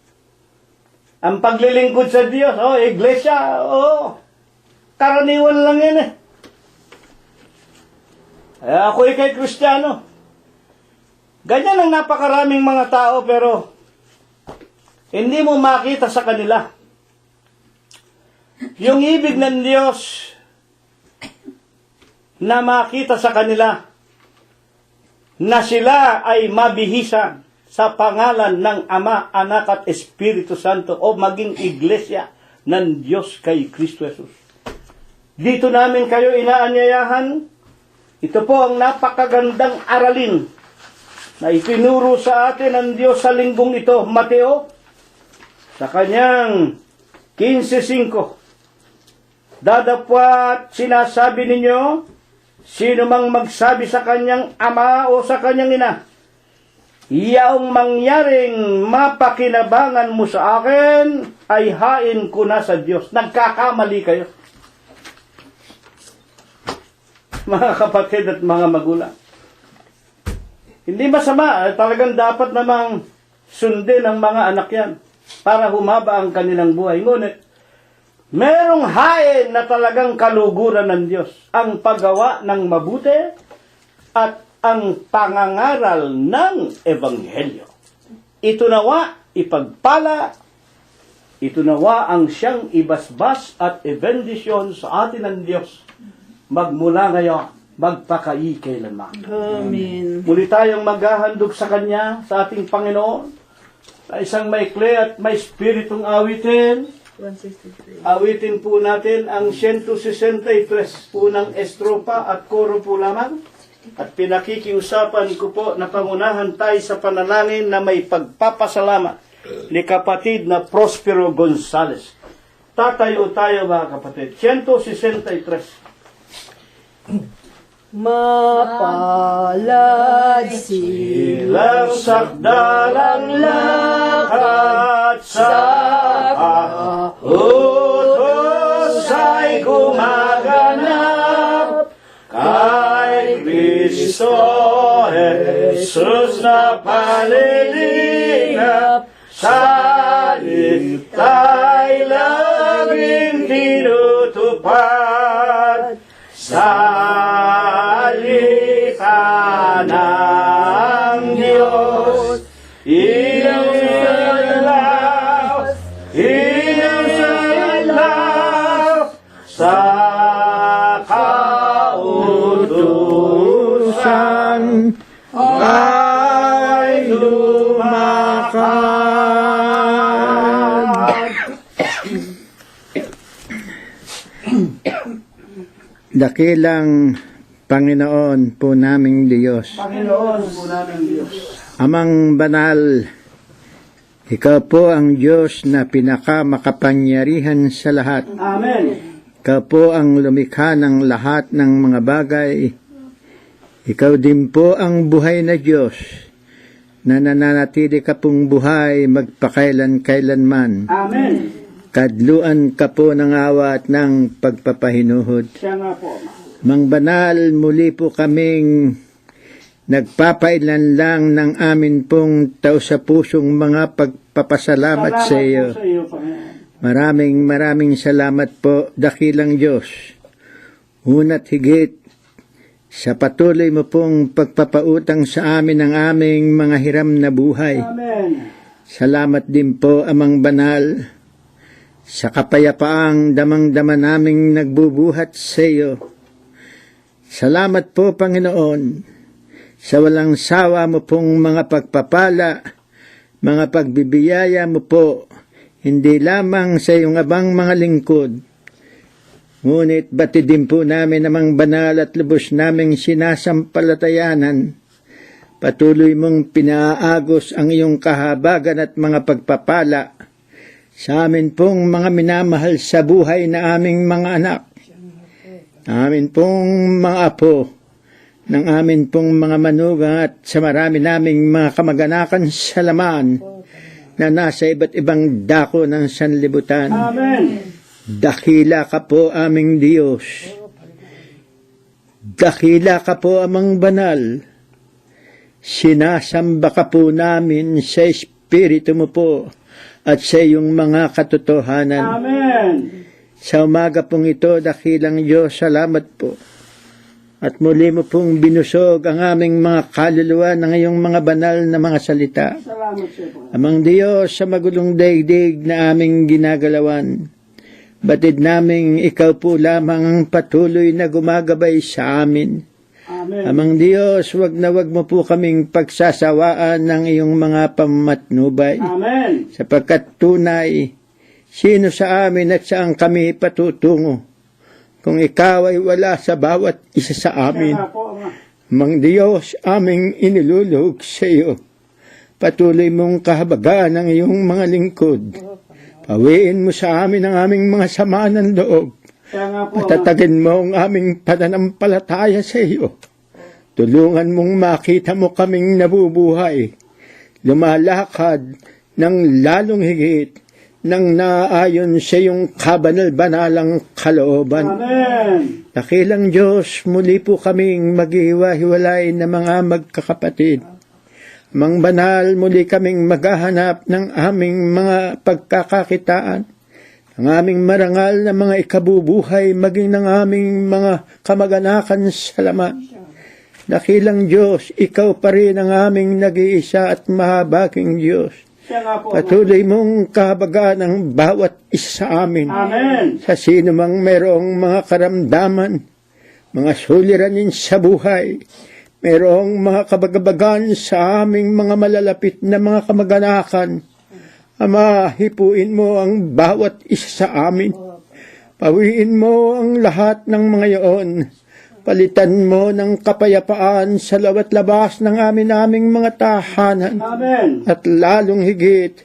ang paglilingkod sa Diyos, iglesia, karaniwan lang yan ako ikay Kristiyano. Ganyan ang napakaraming mga tao, pero hindi mo makita sa kanila yung ibig ng Diyos na makita sa kanila na sila ay mabihisan sa pangalan ng Ama, Anak at Espiritu Santo o maging iglesia ng Diyos kay Kristo Jesus. Dito namin kayo inaanyayahan. Ito po ang napakagandang aralin na itinuro sa atin ng Diyos sa linggong ito, Mateo, sa kanyang 15:5. Dadapwat sinasabi ninyo, sino mang magsabi sa kanyang ama o sa kanyang ina, yaong mangyaring mapakinabangan mo sa akin ay hain ko na sa Diyos. Nagkakamali kayo, mga kapatid at mga magulang. Hindi masama, talagang dapat namang sundin ang mga anak yan para humaba ang kanilang buhay. Ngunit, merong hain na talagang kaluguran ng Diyos, ang paggawa ng mabuti at ang pangangaral ng Ebanghelyo. Ito nawa ipagpala, ito nawa ang siyang ibasbas at ibendisyon sa atin ng Diyos, magmula ngayon, magpakailanman. Amen. Muli tayong maghahandog sa Kanya, sa ating Panginoon, sa isang maikli at may spiritong awitin. 163. Awitin po natin ang 163 po ng estropa at koro po lamang. At pinakikiusapan ko po na pangunahan tayo sa panalangin na may pagpapasalamat ni kapatid na Prospero Gonzales. Tatayo tayo mga kapatid. 163. Mapalad Ilang sakdalang lakad sa utos ay gumaganap kay Kristo Jesus na palilingap, salita'y laging tinutupad, salita ng Diyos, ilaw sa kautusan ay lumakad. Dakilang Panginoon po naming Diyos, Panginoon po namin Diyos, Amang Banal, Ikaw po ang Diyos na pinakamakapangyarihan sa lahat. Amen. Ikaw po ang lumikha ng lahat ng mga bagay. Ikaw din po ang buhay na Diyos na nananatili ka pong buhay magpakailan-kailanman. Amen. Kadluan ka po ng awa at ng pagpapahinuhod. Siya nga po, Ama. Mang Banal, muli po kaming nagpapailan lang ng amin pong taos-pusong mga pagpapasalamat sa iyo. Po sa iyo, Panginoon. Maraming salamat po, dakilang Diyos. Una't higit sa patuloy mo pong pagpapautang sa amin ng aming mga hiram na buhay. Amen. Salamat din po, Amang Banal, sa kapayapaang damang-dama naming nagbubuhat sa iyo. Salamat po, Panginoon, sa walang sawa mo pong mga pagpapala, mga pagbibiyaya mo po, hindi lamang sa iyong abang mga lingkod. Ngunit batid din po namin namang banal at lubos naming sinasampalatayanan. Patuloy mong pinaagos ang iyong kahabagan at mga pagpapala sa amin pong mga minamahal sa buhay na aming mga anak, amin pong mga apo, ng amin pong mga manugang at sa marami naming mga kamag-anakan sa laman na nasa iba't ibang dako ng sanlibutan. Amen. Dakila ka po aming Diyos. Dakila ka po Amang Banal. Sinasamba ka po namin sa Espiritu mo po at sa iyong mga katotohanan. Amen. Sa umaga pong ito, dakilang Diyos, salamat po. At muli mo pong binusog ang aming mga kaluluwa ng iyong mga banal na mga salita. Salamat sa iyo, Panginoon. Amang Diyos, sa magulong daigdig na aming ginagalawan, batid naming ikaw po lamang ang patuloy na gumagabay sa amin. Amen. Amang Diyos, wag na wag mo po kaming pagsasawaan ng iyong mga pamatnubay. Amen. Sapagkat tunay, sino sa amin at saan kami patutungo kung ikaw ay wala sa bawat isa sa amin. Siya nga po, Ama. Mang Diyos, aming inilulog sa iyo. Patuloy mong kahabagaan ng iyong mga lingkod. Pawiin mo sa amin ang aming mga sama ng loob. Siya nga po, Ama. Patatagin mo ang aming pananampalataya sa iyo. Tulungan mong makita mo kaming nabubuhay lumalakad ng lalong higit nang naaayon sa iyong kabanal-banalang kalooban. Amen. Dakilang Diyos, muli po kaming maghiwa-hiwalay na mga magkakapatid. Mang banal, muli kaming maghahanap ng aming mga pagkakakitaan, ng aming marangal na mga ikabubuhay, maging ng aming mga kamag-anakan sa laman. Dakilang Diyos, Ikaw pa rin ang aming nag-iisa at mahabaging Diyos. Siya nga po. Patuloy mong kahabagaan ang bawat isa sa amin. Amen. Sa sino mang merong mga karamdaman, mga suliranin sa buhay, merong mga kabagabagan sa aming mga malalapit na mga kamag-anakan, Ama, hipuin mo ang bawat isa sa amin. Pawiin mo ang lahat ng mga iyon. Palitan mo ng kapayapaan sa lawat labas ng aming mga tahanan. Amen. At lalong higit,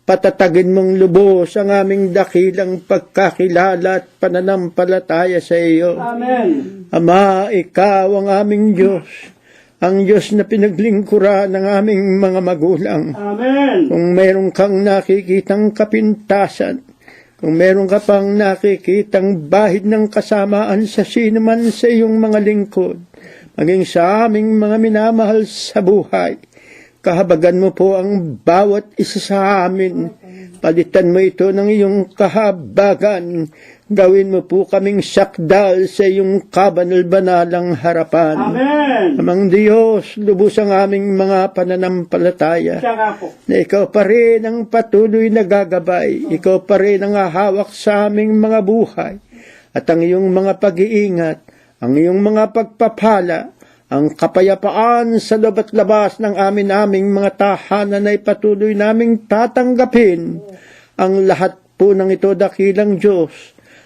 patatagin mong lubos ang aming dakilang pagkakilala at pananampalataya sa iyo. Amen. Ama, Ikaw ang aming Diyos, ang Diyos na pinaglingkuran ng aming mga magulang. Amen. Kung meron kang nakikitang kapintasan, kung meron ka pang nakikitang bahid ng kasamaan sa sino man sa iyong mga lingkod, maging sa aming mga minamahal sa buhay, kahabagan mo po ang bawat isa sa amin. Palitan mo ito ng iyong kahabagan. Gawin mo po kaming sakdal sa iyong kabanal-banalang harapan. Amen. Amang Diyos, lubos ang aming mga pananampalataya Siya nga po. na Ikaw pa rin ang patuloy na gagabay. Ikaw pa rin ang hahawak sa aming mga buhay. At ang iyong mga pag-iingat, ang iyong mga pagpapala, ang kapayapaan sa loob at labas ng aming mga tahanan ay patuloy naming tatanggapin. Ang lahat po ng ito, dakilang Diyos,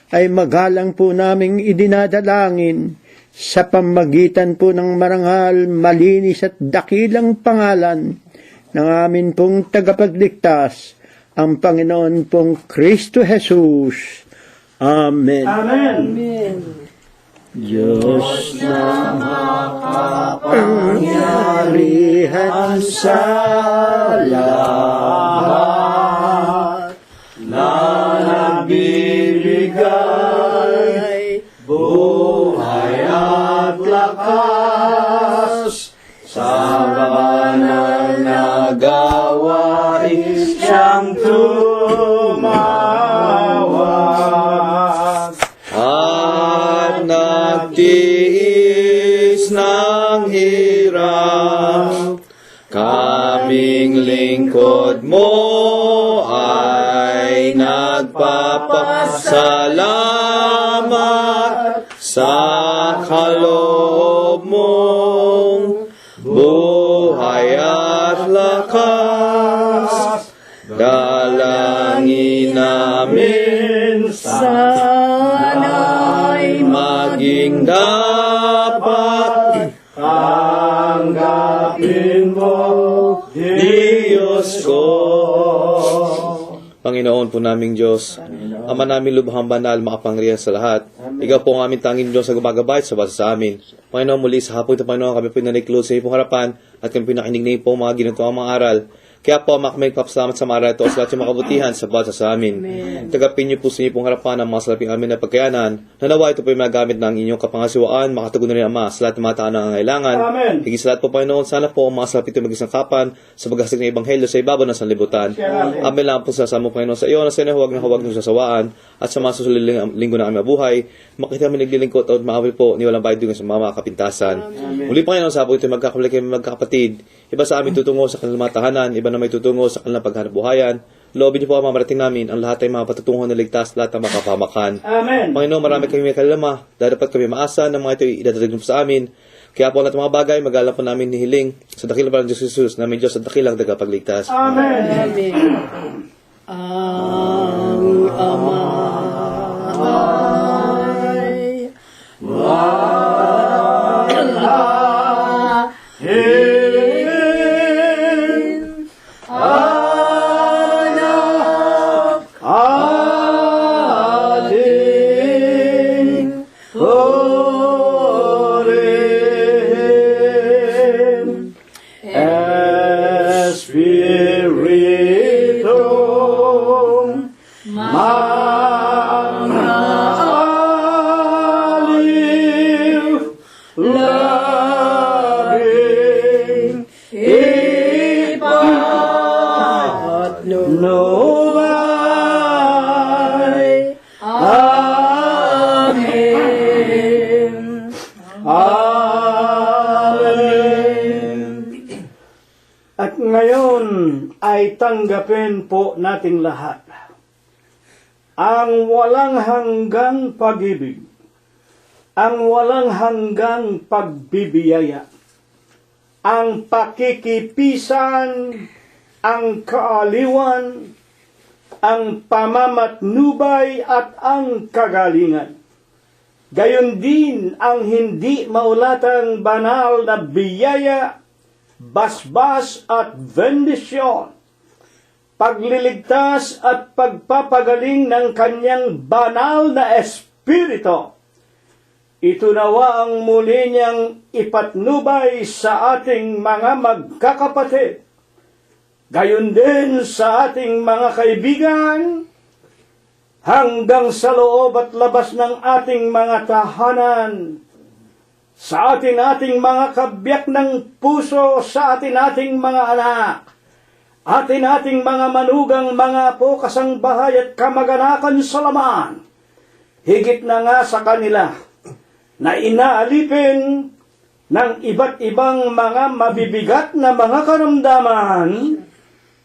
ay magalang po naming idinadalangin sa pamagitan po ng marangal, malinis at dakilang pangalan ng amin pong tagapagligtas, ang Panginoon pong Kristo Jesus. Amen. Amen. Diyos na makapangyarihan sa lahat, na nagbibigay buhay at lakas, sa banal na gawain siyang tumawag. At nagtiis ng hirap, kaming lingkod mo ay nagpapasalamat sa kaloob mong buhay at lakas. Dalangin namin sana'y maging dapat tanggapin mo, Diyos ko. Panginoon po naming Diyos, Ama namin lubhang banal, makapangyarihan sa lahat. Ikaw po ang aming tanging Diyos na gumagabay sa basa sa amin. Panginoon, muli sa hapon ito, Panginoon, kami po naniklo sa iyong harapan at kami po nakinig na po mga ginagawa mga aral. Kaya po, kami magpapasalamat sa mga aral ito sa lahat yung makabutihan sa basa sa amin. Tagapin niyo po sa inyong harapan ang mga salaping amin na pagkayanan. Nanawa ito po yung magamit ng inyong kapangasiwaan, makatugon na rin Ama sa lahat ng mga taon na ngailangan. Amen. Higit sa lahat po, Panginoon, sana po ang mga salaping ito maging sangkapan sa paghasik ng Ebanghelyo sa ibabaw ng sanlibutan. Amen lang po sa mo, Panginoon, sa iyo na sa inyo, huwag ng sasawaan at sa mga susunod linggo na aming mabuhay. Makita kami naglilingkod at maawil po ni walang bayad sa mga kapintasan. Muli, Panginoon, sa po ito magkakabalik kami magkakapatid. Iba sa amin tutungo sa kanilang mga tahanan, iba na may tutungo sa kanilang paghanap buhayan. Loobin niyo po ang mamarating namin, ang lahat ay mga patutungo na ligtas, lahat ng makapamakan. Amen. Panginoon, marami kami may kalama, dahil dapat kami maasa ng mga ito idadadag po sa amin. Kaya po ang lahat ng mga bagay, magalang po namin nihiling sa dakilang parang Diyos Jesus, namin Diyos at dakilang tagapagligtas. Amen. Amen. Ang Ama ay ating purihin, Espiritu ay tanggapin po nating lahat ang walang hanggang pag-ibig, ang walang hanggang pagbibiyaya, ang pakikipisan, ang kaaliwan, ang pamamatnubay at ang kagalingan. Gayon din ang hindi maulatang banal na biyaya, basbas at bendisyon, pagliligtas at pagpapagaling ng kanyang banal na espiritu. Ito nawa ang muli niyang ipatnubay sa ating mga magkakapatid, gayon din sa ating mga kaibigan, hanggang sa loob at labas ng ating mga tahanan, sa ating mga kabiyak ng puso, sa ating mga anak, ating mga manugang, mga apo, kasangbahay at kamag-anakan sa laman, higit na nga sa kanila, na inaalipin ng iba't ibang mga mabibigat na mga karamdaman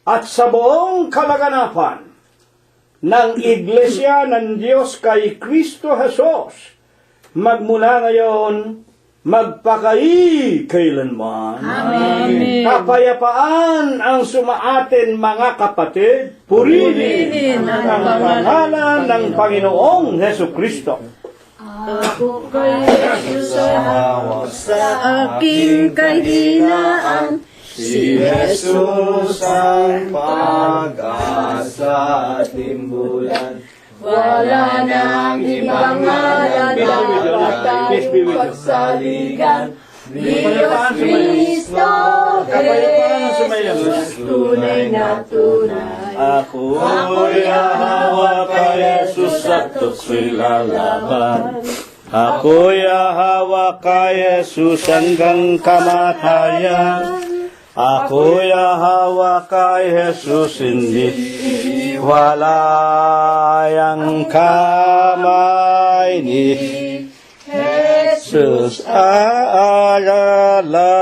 at sa buong kalaganapan ng Iglesia ng Diyos kay Kristo Jesus, magmula ngayon, magpakailanman. Amen. Kapayapaan ang sumaatin mga kapatid, purihin ang pangalan ng Panginoong Hesus Kristo. Ako kay Jesus sa aking kahinaan, Si Jesus ang pag-asa at timbulan. wala nang ibang ngalan dapat tayong pagsaligan. Diyos Kristo, Jesus, tunay na tunay. Ako'y hahawa kay Jesus at ako'y lalaban. Ako'y hahawa kay Jesus hanggang kamatayan. Ako'y hahawa kay Jesus, hindi walayang kamay ni Jesus aalala.